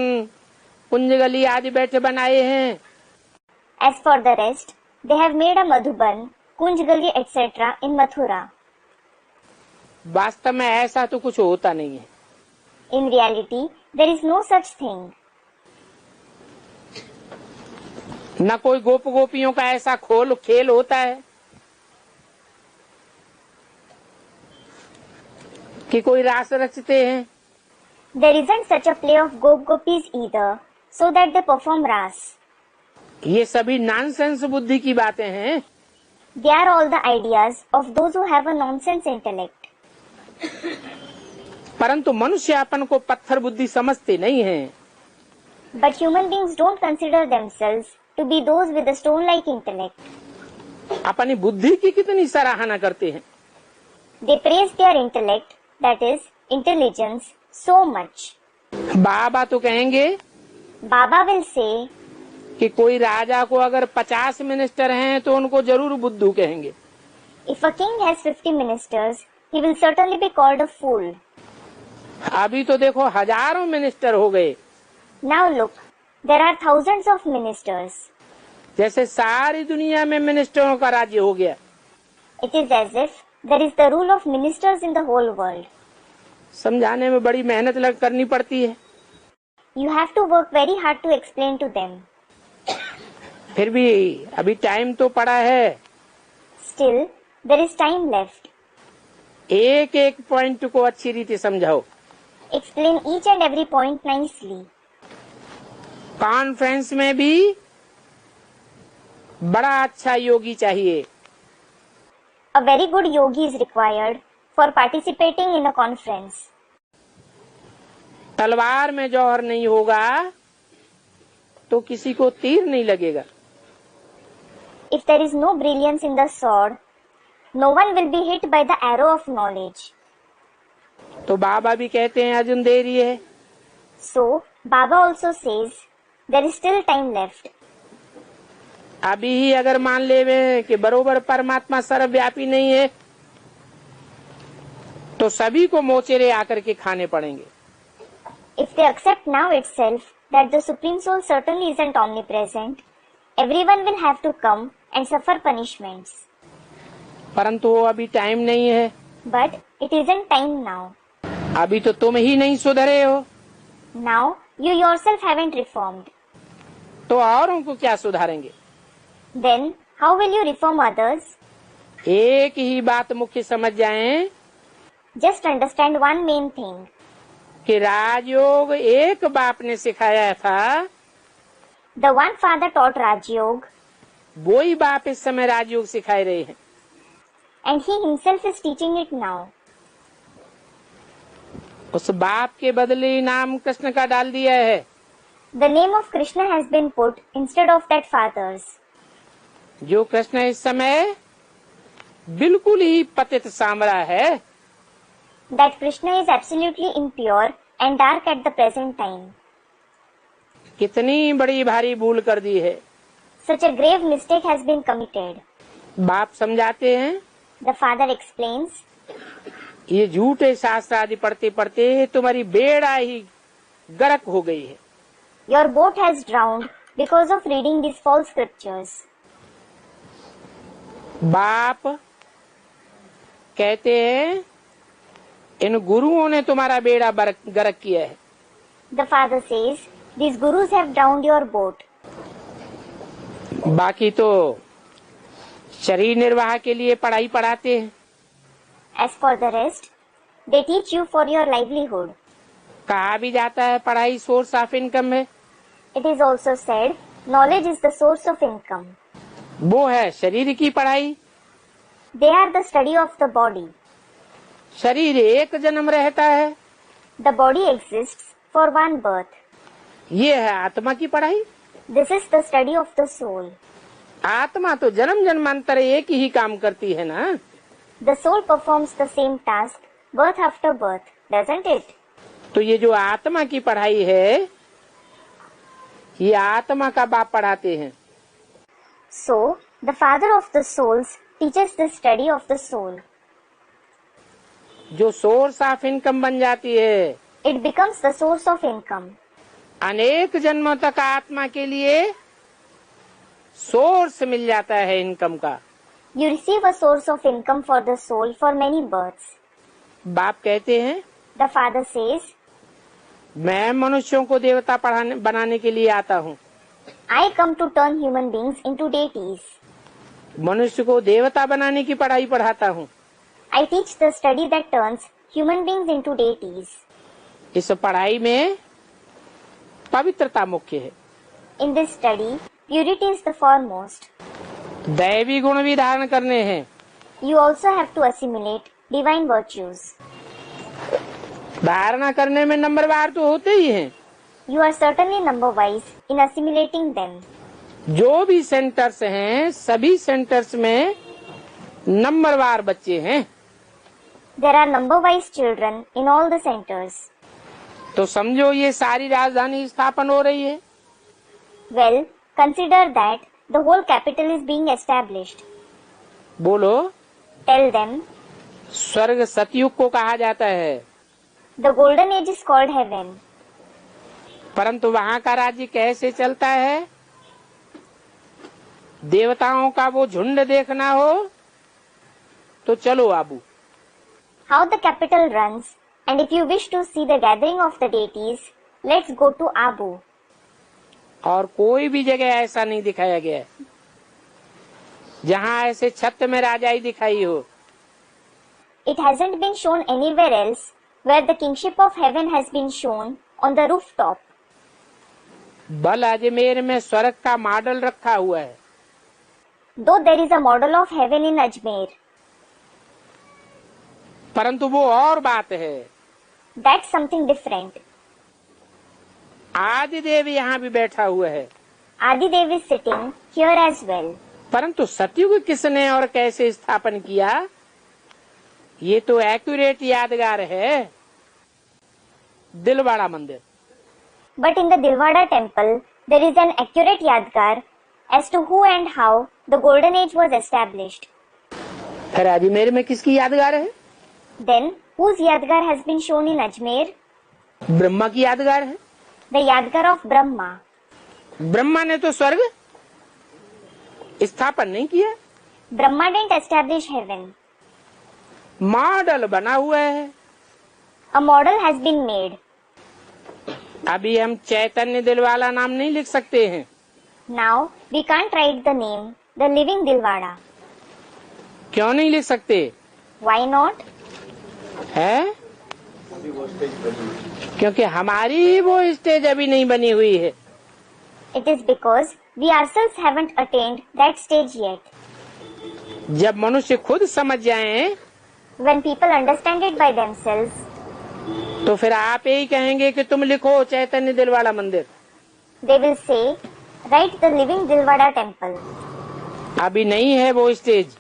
कुंजगली आदि बैठे बनाए हैं। As for the rest, they have made a Madhuban, Kunjgali, etc. in Mathura. वास्तव में ऐसा तो कुछ होता नहीं है। In reality, there is no such thing. न कोई गोप गोपियों का ऐसा खेल होता है कि कोई रास रचते हैं। There isn't such a play of Gop-Gopis either, so that they perform ras. ये सभी नॉनसेंस बुद्धि की बातें हैं। They are all the ideas of those who have a nonsense intellect. परंतु मनुष्य अपन को पत्थर बुद्धि समझते नहीं हैं। But human beings don't consider themselves to be those with a stone-like intellect. अपनी बुद्धि की कितनी सराहना करते हैं। They praise their intellect, that is, intelligence, so much. बाबा तो कहेंगे Baba will say, कि कोई राजा को अगर 50 मिनिस्टर हैं तो उनको जरूर बुद्धू कहेंगे। if a king has 50 ministers, he will certainly be called a fool. अभी तो देखो हजारों मिनिस्टर हो गए। Now look, there are thousands of ministers. जैसे सारी दुनिया में मिनिस्टरों का राज्य हो गया। It is as if there is the rule of ministers in the whole world. समझाने में बड़ी मेहनत करनी पड़ती है। You have to work very hard to explain to them. फिर भी अभी टाइम तो पड़ा है। Still, there is time left. एक एक पॉइंट को अच्छी रीति समझाओ। Explain each and every point nicely. Conference में भी बड़ा अच्छा योगी चाहिए। A very good yogi is required for participating in a conference. तलवार में जौहर नहीं होगा तो किसी को तीर नहीं लगेगा। If there is no brilliance in the sword, no one will be hit by the arrow of knowledge. तो बाबा भी कहते हैं अजून देरी है। So, Baba also says, there is still time left. अभी ही अगर मान लेवे कि बरोबर परमात्मा सर्वव्यापी नहीं है तो सभी को मोचेरे आकर के खाने पड़ेंगे। If they accept now itself that the Supreme Soul certainly isn't omnipresent, everyone will have to come and suffer punishments. परंतु वो अभी टाइम नहीं है। But it isn't time now. अभी तो तुम ही नहीं सुधरे हो, Now you yourself haven't reformed. तो औरों को क्या सुधारेंगे? Then how will you reform others? एक ही बात मुख्य समझ जाएं Just understand one main thing. कि राजयोग एक बाप ने सिखाया था, The one father taught Raj Yoga, वो ही बाप इस समय राजयोग सिखाए रहे हैं। and he himself is teaching it now. उस बाप के बदले नाम कृष्ण का डाल दिया है। The name of Krishna has been put instead of that father's. जो कृष्ण इस समय बिल्कुल ही पतित सांवरा है, That Krishna is absolutely impure and dark at the present time. कितनी बड़ी भारी भूल कर दी है। Such a grave mistake has been committed. बाप समझाते हैं, The father explains, ये झूठे शास्त्र आदि पढ़ते पढ़ते तुम्हारी बेड़ा ही गर्क हो गई है। Your boat has drowned because of reading these false scriptures. बाप कहते हैं, इन गुरुओं ने तुम्हारा बेड़ा गर्क किया है। The father says, these gurus have drowned your boat. बाकी तो शरीर निर्वाह के लिए पढ़ाई पढ़ाते हैं। As for the rest, they teach you for your livelihood. कहा भी जाता है पढ़ाई सोर्स ऑफ इनकम है। It is also said, knowledge is the source of income. वो है शरीर की पढ़ाई। They are the study of the body. शरीर एक जन्म रहता है, The body exists for one birth. ये है आत्मा की पढ़ाई। This is the study of the soul. आत्मा तो जन्म जन्मांतर एक ही काम करती है ना। The soul performs the same task birth after birth, doesn't it? तो ये जो आत्मा की पढ़ाई है, ये आत्मा का बाप पढ़ाते हैं। So, the father of the souls teaches the study of the soul. जो सोर्स ऑफ इनकम बन जाती है, It becomes the source of income. अनेक जन्मों तक आत्मा के लिए सोर्स मिल जाता है इनकम का। You receive a source of income for the soul for many births. बाप कहते हैं, The father says, मैं मनुष्यों को देवता बनाने के लिए आता हूँ। I come to turn human beings into deities. मनुष्य को देवता बनाने की पढ़ाई पढ़ाता हूँ। I teach the study that turns human beings into deities. इस पढ़ाई में पवित्रता मुख्य है। In this study, purity is the foremost. दैवी गुण भी धारण करने हैं। You also have to assimilate divine virtues. धारणा करने में नंबरवार तो होते ही हैं। You are certainly number wise in assimilating them. जो भी सेंटर्स हैं, सभी सेंटर्स में नंबरवार बच्चे हैं। There are number wise children in all the centers. तो समझो ये सारी राजधानी स्थापन हो रही है। Well, consider that the whole capital is being established. बोलो, Tell them, स्वर्ग सतयुग को कहा जाता है, the golden age is called heaven. परंतु वहाँ का राज्य कैसे चलता है? देवताओं का वो झुंड देखना हो तो चलो Abu. How the capital runs, and if you wish to see the gathering of the deities, let's go to Abu. और कोई भी जगह ऐसा नहीं दिखाया गया है जहाँ ऐसे छत में राजाई दिखाई हो। It hasn't been shown anywhere else where the kingship of heaven has been shown on the rooftop. बल अजमेर में स्वर्ग का मॉडल रखा हुआ है, Though there is a model of heaven in Ajmer, परंतु वो और बात है। that's something different. आदिदेव यहाँ भी बैठा हुआ है, Adidev is sitting here as well. परंतु सतयुग किसने और कैसे स्थापन किया, ये तो एक्यूरेट यादगार है दिलवाड़ा मंदिर। But in the Dilwada temple, there is an accurate yadgar as to who and how the golden age was established. फिर अजमेर में किसकी यादगार है? Then, whose yadgar has been shown in Ajmer? Brahma की यादगार है। The Yadgar of Brahma. Brahma ने तो स्वर्ग स्थापन नहीं किया, Brahma didn't establish heaven. Model बना हुआ है। A model has been made. अभी हम चैतन्य दिल वाला नाम नहीं लिख सकते हैं। Now we can't write the name, the living Dilwada. क्यों नहीं लिख सकते Why not? है? क्योंकि हमारी वो स्टेज अभी नहीं बनी हुई है। It is because we ourselves haven't attained that stage yet. जब मनुष्य खुद समझ जाएं, When people understand it by themselves, तो फिर आप यही कहेंगे कि तुम लिखो चैतन्य दिलवाड़ा मंदिर। they will say, write the living Dilwada temple. अभी नहीं है वो stage.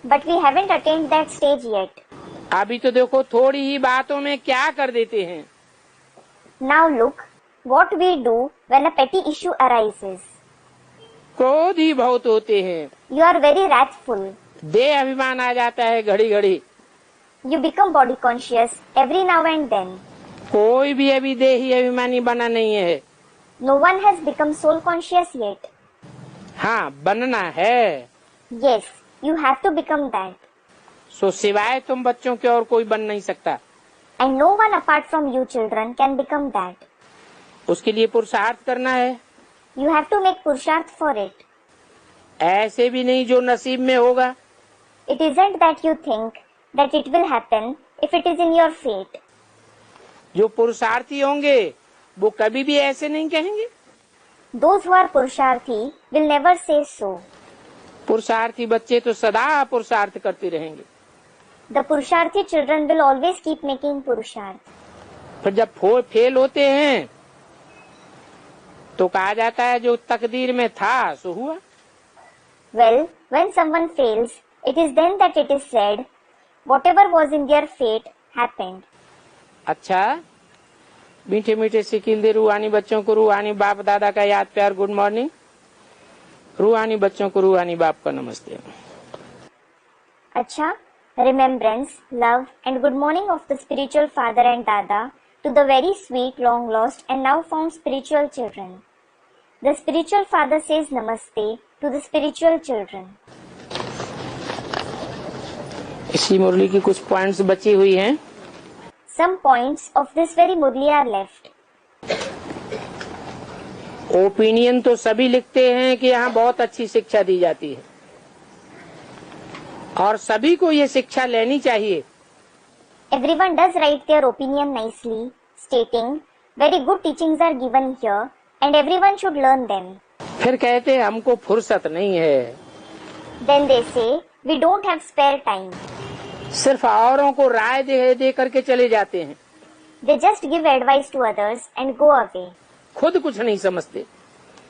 But we haven't attained that stage yet. अभी तो देखो थोड़ी ही बातों में क्या कर देते हैं। Now look what we do when a petty issue arises. क्रोध ही बहुत होते हैं, You are very wrathful. देह अभिमान आ जाता है घड़ी घड़ी। You become body conscious every now and then. कोई भी अभी देही अभिमानी बना नहीं है। No one has become soul conscious yet. हाँ, बनना है। Yes, you have to become that. सो सिवाय तुम बच्चों के और कोई बन नहीं सकता। And no one apart from you children can become that. उसके लिए पुरुषार्थ करना है। You have to make purusharth for it. ऐसे भी नहीं जो नसीब में होगा। It isn't that you think that it will happen if it is in your fate. जो पुरुषार्थी होंगे वो कभी भी ऐसे नहीं कहेंगे। Those who are purusharthi will never say so. पुरुषार्थी बच्चे तो सदा पुरुषार्थ करते रहेंगे। The purusharthi children will always keep making purusharth. फिर जब फेल होते हैं तो कहा जाता है जो तकदीर में था सो हुआ। Well, when someone fails, it is then that it is said, whatever was in their fate happened. अच्छा, मीठे मीठे सिकिल दे रूहानी बच्चों को रूहानी बाप दादा का याद प्यार गुड मॉर्निंग। रूहानी बच्चों को रूहानी बाप का नमस्ते। Acha, remembrance, love and good morning of the spiritual father and dada to the very sweet, long lost and now found spiritual children. The spiritual father says namaste to the spiritual children. इसी मुरली की कुछ points बची हुई हैं। Some points of this very murli are left. Opinion तो सभी लिखते हैं कि यहाँ बहुत अच्छी शिक्षा दी जाती है और सभी को ये शिक्षा लेनी चाहिए। Everyone does write their opinion nicely, stating very good teachings are given here and everyone should learn them. फिर कहते हैं हमको फुर्सत नहीं है। Then they say we don't have spare time. सिर्फ औरों को राय दे दे करके चले जाते हैं। They just give advice to others and go away. खुद कुछ नहीं समझते।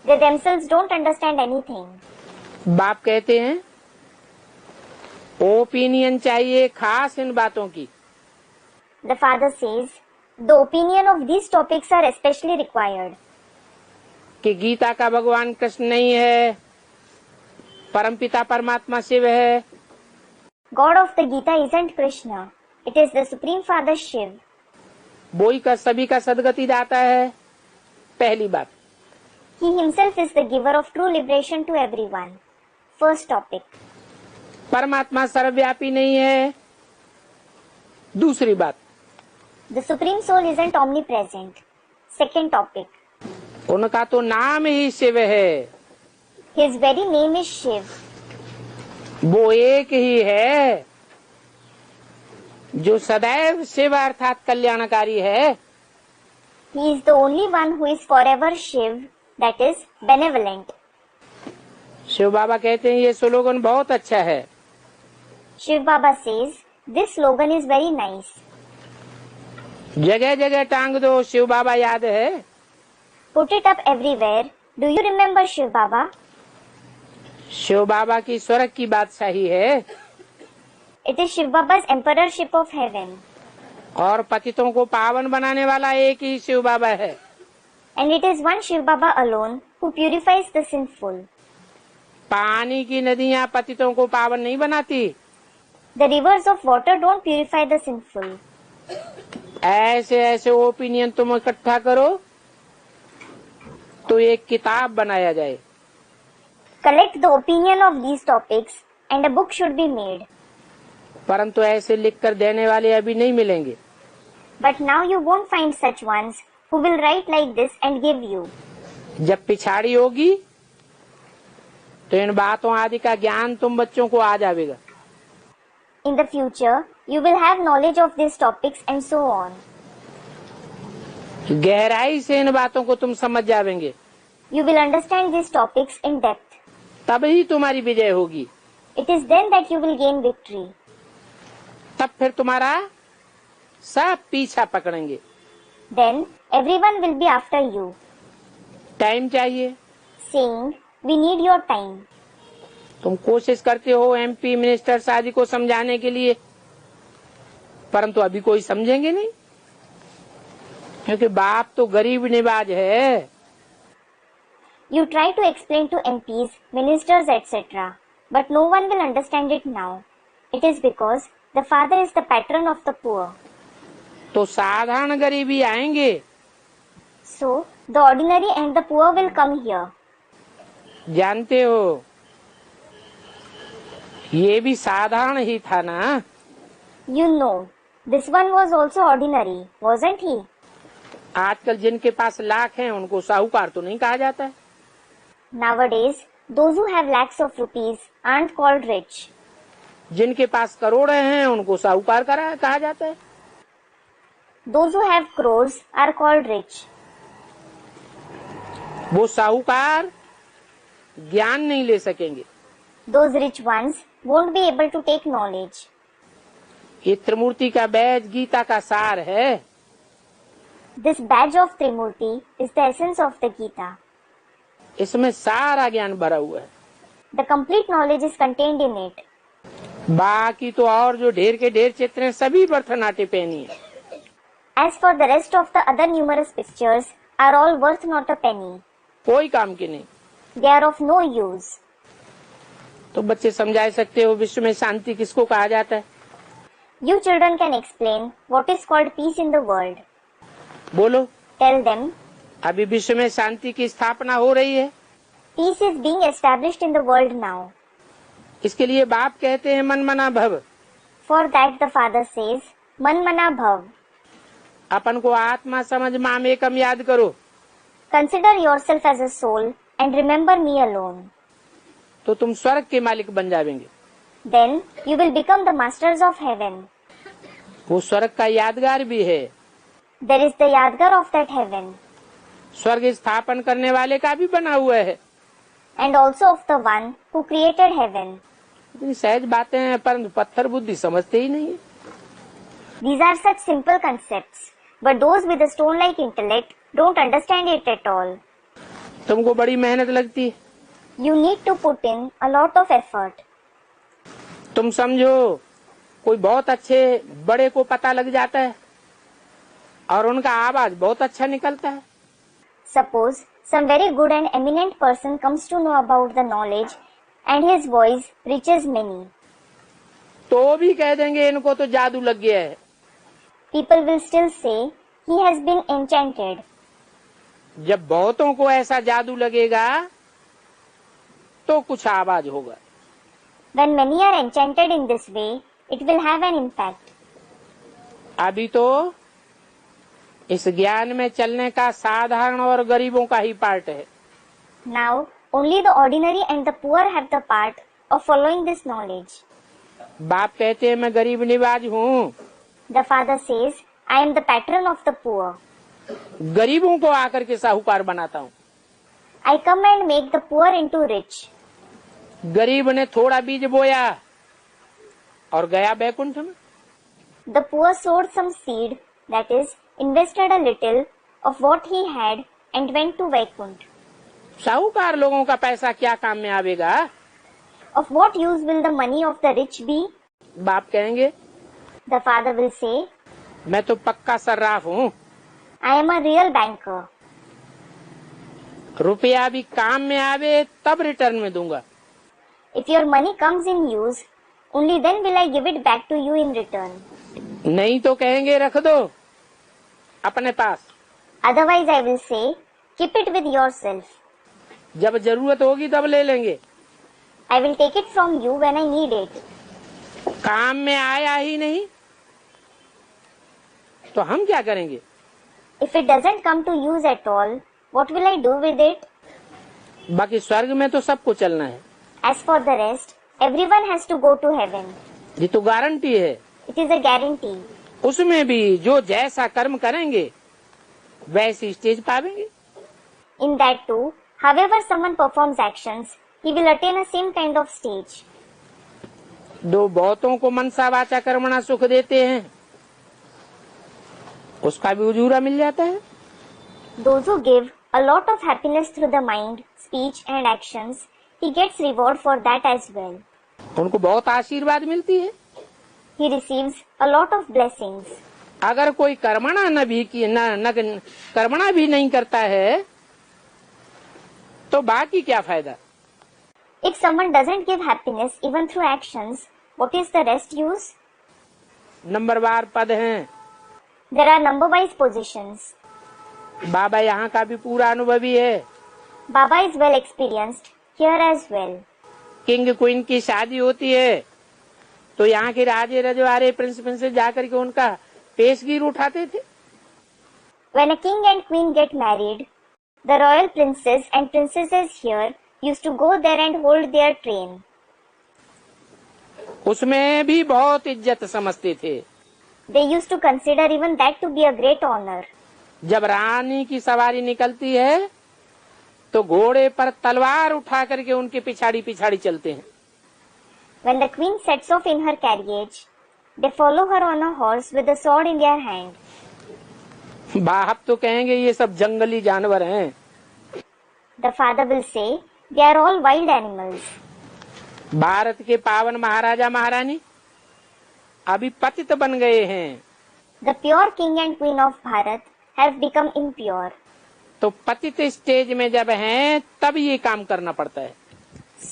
They themselves don't understand anything. बाप कहते हैं ओपिनियन चाहिए खास इन बातों की। The father says the opinion of these topics are especially required. कि गीता का भगवान कृष्ण नहीं है, परमपिता परमात्मा शिव है। God of the Gita isn't Krishna. It is the Supreme Father Shiv. वही का सभी का सदगति दाता है। पहली बात। He himself is the giver of true liberation to everyone. First topic. परमात्मा सर्वव्यापी नहीं है। दूसरी बात। The Supreme Soul isn't omnipresent. Second topic. उनका तो नाम ही शिव है। His very name is Shiv. वो एक ही है जो सदैव शिव अर्थात कल्याणकारी है। He is the only one who is forever Shiv, that is benevolent. Shiv बाबा कहते हैं ये स्लोगन बहुत अच्छा है। Shiv Baba says this slogan is very nice. जगह जगह टांग दो शिव बाबा याद है। Put it up everywhere. Do you remember Shiv Baba? Shiv बाबा की स्वर्ग की बादशाही है। It is Shiv Baba's emperorship of heaven. और पतितों को पावन बनाने वाला एक ही शिव बाबा है। And it is one Shiv Baba alone who purifies the sinful. पानी की नदियाँ पतितों को पावन नहीं बनाती। The rivers of water don't purify the sinful. ऐसे ऐसे ओपिनियन तुम इकट्ठा करो तो एक किताब बनाया जाए। Collect the opinion of these topics and a book should be made. परंतु ऐसे लिख कर देने वाले अभी नहीं मिलेंगे। But now you won't find such ones who will write like this and give you. जब पिछाड़ी होगी तो इन बातों आदि का ज्ञान तुम बच्चों को आ जाएगा। In the future, you will have knowledge of these topics and so on. गहराई से इन बातों को तुम समझ जाएंगे। You will understand these topics in depth. तभी तुम्हारी विजय होगी। It is then that you will gain victory. तब फिर तुम्हारा सब पीछा पकड़ेंगे। Then everyone will be after you, time चाहिए। saying, "We need your time." तुम कोशिश करते हो एमपी मिनिस्टर्स आदि को समझाने के लिए, परंतु अभी कोई समझेंगे नहीं, क्योंकि बाप तो गरीब निवाज है। You try to explain to MPs, ministers, etc., but no one will understand it now. It is because the Father is the patron of the poor. तो साधारण गरीबी आएंगे। So, the ordinary and the poor will come here. जानते हो ये भी साधारण ही था ना। You know, this one was also ordinary, wasn't he? आजकल जिनके पास लाख हैं उनको साहूकार तो नहीं कहा जाता है। Nowadays, those who have lakhs of rupees aren't called rich. जिनके पास करोड़ हैं उनको साहूकार कहा जाता है। Those who have crores are called rich. वो साहूकार ज्ञान नहीं ले सकेंगे। Those rich ones won't be able to take knowledge. ये त्रिमूर्ति का बैज गीता का सार है। This badge of Trimurti is the essence of the Gita. इसमें सारा ज्ञान भरा हुआ है। The complete knowledge is contained in it. बाकी तो और जो ढेर के ढेर चित्र हैं सभी भरतनाट्य पहनी है। As for the rest of the other numerous pictures are all worth not a penny. कोई काम की नहीं। They are of no use. तो बच्चे समझा सकते हो विश्व में शांति किसको कहा जाता है? You children can explain what is called peace in the world. बोलो। Tell them, अभी विश्व में शांति की स्थापना हो रही है। peace is being established in the world now. इसके लिए बाप कहते हैं मन मना भव। For that the Father says, Man Mana Bhav. अपन को आत्मा समझ मामेकम याद करो। Consider yourself as a soul and remember me alone. तो तुम स्वर्ग के मालिक बन जाएंगे। Then you will become the masters of heaven. वो स्वर्ग का यादगार भी है। There is the Yadgar of that heaven. स्वर्ग स्थापन करने वाले का भी बना हुआ है। And also of the one who created heaven. इतनी सहज बातें हैं परंतु पत्थर बुद्धि समझते ही नहीं है। These are such simple concepts, but those with a stone-like intellect don't understand it at all. तुमको बड़ी मेहनत लगती है। You need to put in a lot of effort. तुम समझो कोई बहुत अच्छे बड़े को पता लग जाता है और उनका आवाज बहुत अच्छा निकलता है। Suppose some very good and eminent person comes to know about the knowledge and his voice reaches many. तो भी कह देंगे इनको तो जादू लग गया है। People will still say he has been enchanted. जब बहुतों को ऐसा जादू लगेगा तो कुछ आवाज होगा। When many are enchanted in this way, it will have an impact. अभी तो इस ज्ञान में चलने का साधारण और गरीबों का ही पार्ट है। Now, only the ordinary and the poor have the part of following this knowledge. बाप कहते हैं मैं गरीब निवाज हूँ। The Father says, I am the patron of the poor. गरीबों को आकर के साहूकार बनाता हूँ। I come and make the poor into rich. गरीब ने थोड़ा बीज बोया और गया बैकुंठ में। The poor sowed some seed, that is, invested a little of what he had and went to Vaikunt. साहूकार लोगों का पैसा क्या काम में आवेगा? Of what use will the money of the rich be? बाप कहेंगे The Father will say, मैं तो पक्का सर्राफ हूँ। I am a real banker. रुपया भी काम में आवे तब रिटर्न में दूंगा। If your money comes in use, only then will I give it back to you in return. नहीं तो कहेंगे रख दो। अपने पास। Otherwise, I will say, keep it with yourself. जब जरूरत होगी तब ले लेंगे। I will take it from you when I need it. काम में आया ही नहीं तो हम क्या करेंगे? If it doesn't come to use at all, what will I do with it? बाकी स्वर्ग में तो सबको चलना है। As for the rest, everyone has to go to heaven. ये तो गारंटी है। It is a guarantee. उसमें भी जो जैसा कर्म करेंगे वैसी stage पावेंगे। In that too, however someone performs actions, he will attain a same kind of stage. दो बहुतों को मनसा वाचा कर्मणा सुख देते हैं, उसका भी उजूरा मिल जाता है। Those who give a lot of happiness through the mind, speech and actions, he gets reward for that as well. उनको बहुत आशीर्वाद मिलती है। He receives a lot of blessings. अगर कोई कर्मणा कर्मणा भी नहीं करता है तो बाकी क्या फायदा? If someone doesn't give happiness even through actions, what is the rest use? नंबरवार पद हैं। There are number-wise positions. बाबा यहाँ का भी पूरा अनुभवी है। Baba is well experienced here as well. King queen की शादी होती है तो यहाँ के राजे रजवाड़े प्रिंस प्रिंसेस जाकर के उनका पेशगीर उठाते थे। When a king and queen get married, the royal princes and princesses here used to go there and hold their train. उसमें भी बहुत इज्जत समझते थे। They used to consider even that to be a great honor. जब रानी की सवारी निकलती है तो घोड़े पर तलवार उठा करके उनके पिछाड़ी पिछाड़ी चलते हैं। When the queen sets off in her carriage, they follow her on a horse with a sword in their hand. बाप तो कहेंगे ये सब जंगली जानवर हैं। The father will say, they are all wild animals. Bharat के पावन महाराजा महारानी अभी पतित बन गए हैं। The pure king and queen of Bharat have become impure. तो पतित स्टेज में जब हैं तब ये काम करना पड़ता है।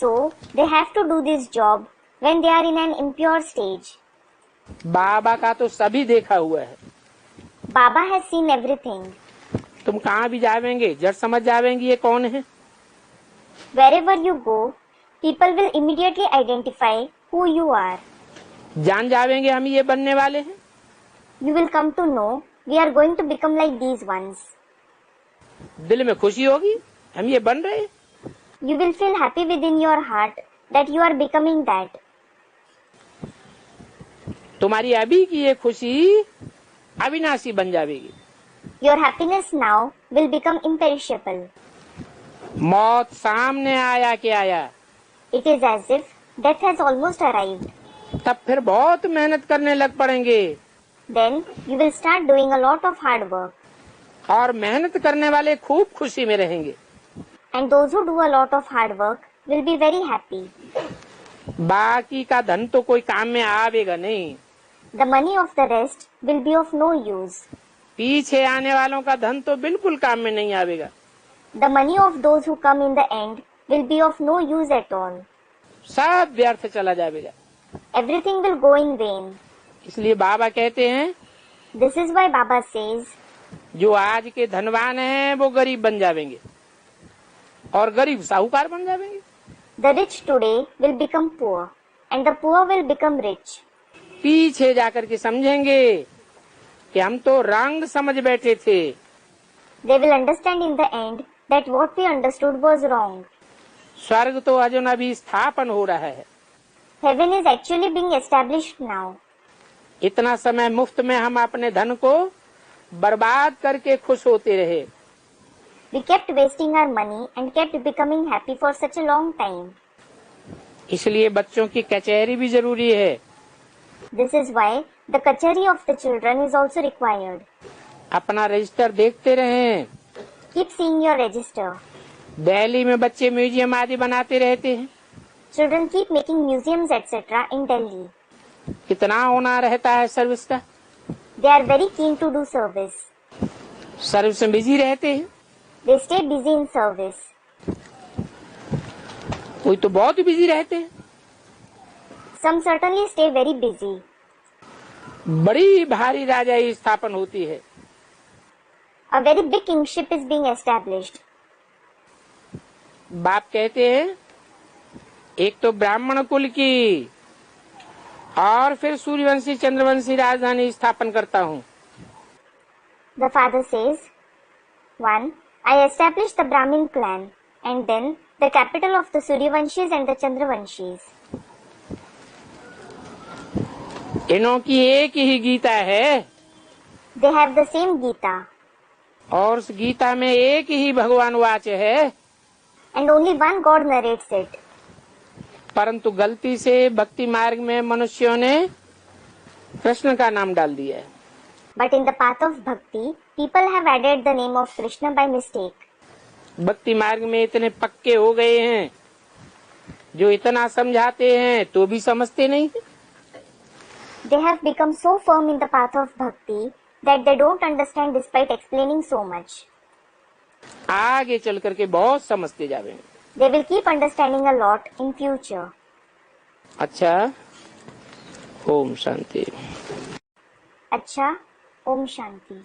So, they have to do this job when they are in an impure stage. बाबा का तो सभी देखा हुआ है। Baba has seen everything. तुम कहाँ भी जावेंगे जड़ समझ जावेंगे ये कौन है। Wherever you go, people will immediately identify who you are. जान जावेंगे हम ये बनने वाले हैं। You will come to know we are going to become like these ones. दिल में खुशी होगी हम ये बन रहे हैं। You will feel happy within your heart that you are becoming that. तुम्हारी अभी की ये खुशी अविनाशी बन जाएगी। Your happiness now will become imperishable. मौत सामने आया के आया। It is as if death has almost arrived. तब फिर बहुत मेहनत करने लग पड़ेंगे। Then you will start doing a lot of hard work. और मेहनत करने वाले खूब खुशी में रहेंगे। And those who do a lot of hard work will be very happy. बाकी का धन तो कोई काम में आवेगा नहीं। The money of the rest will be of no use. पीछे आने वालों का धन तो बिल्कुल काम में नहीं आवेगा। The money of those who come in the end will be of no use at all. सब व्यर्थ चला जाएगा। Everything will go in vain. इसलिए बाबा कहते हैं This is why Baba says, जो आज के धनवान हैं वो गरीब बन जाएंगे और गरीब साहूकार बन जाएंगे। the rich today will become poor and the poor will become rich. पीछे जाकर के समझेंगे कि हम तो रंग समझ बैठे थे। They will understand in the end that what we understood was wrong. स्वर्ग तो अजून अभी स्थापन हो रहा है। Heaven is actually being established now. इतना समय मुफ्त में हम अपने धन को बर्बाद करके खुश होते रहे। We kept wasting our money and kept becoming happy for such a long time. इसलिए बच्चों की कचहरी भी जरूरी है। This is why the kachari of the children is also required. अपना रजिस्टर देखते रहें। Keep seeing your register. Delhi में बच्चे म्यूजियम आदि बनाते रहते हैं। Children keep making museums etc. in Delhi. कितना होना रहता है सर्विस का। They are very keen to do service. Service में बिजी रहते हैं। They stay busy in service. कोई तो बहुत बिजी रहते हैं। Some certainly stay very busy. बड़ी भारी राजाई स्थापन होती है। A very big kingship is being established. बाप कहते हैं एक तो ब्राह्मण कुल की और फिर सूर्यवंशी चंद्रवंशी राजधानी स्थापन करता हूँ. The father says, 1. I establish the Brahmin clan and then the capital of the Suryavanshis and the Chandravanshis. इनों की एक ही गीता है They have the same Gita और उस गीता में एक ही भगवान वाच है, and only one God narrates it. परंतु गलती से भक्ति मार्ग में मनुष्यों ने कृष्ण का नाम डाल दिया है. But in the path of bhakti, people have added the name of Krishna by mistake. भक्ति मार्ग में इतने पक्के हो गए हैं जो इतना समझाते हैं तो भी समझते नहीं. They have become so firm in the path of bhakti that they don't understand despite explaining so much. आगे चल करके बहुत समझते जावे. They will keep understanding a lot in future. अच्छा, Om Shanti. Acha, Om Shanti.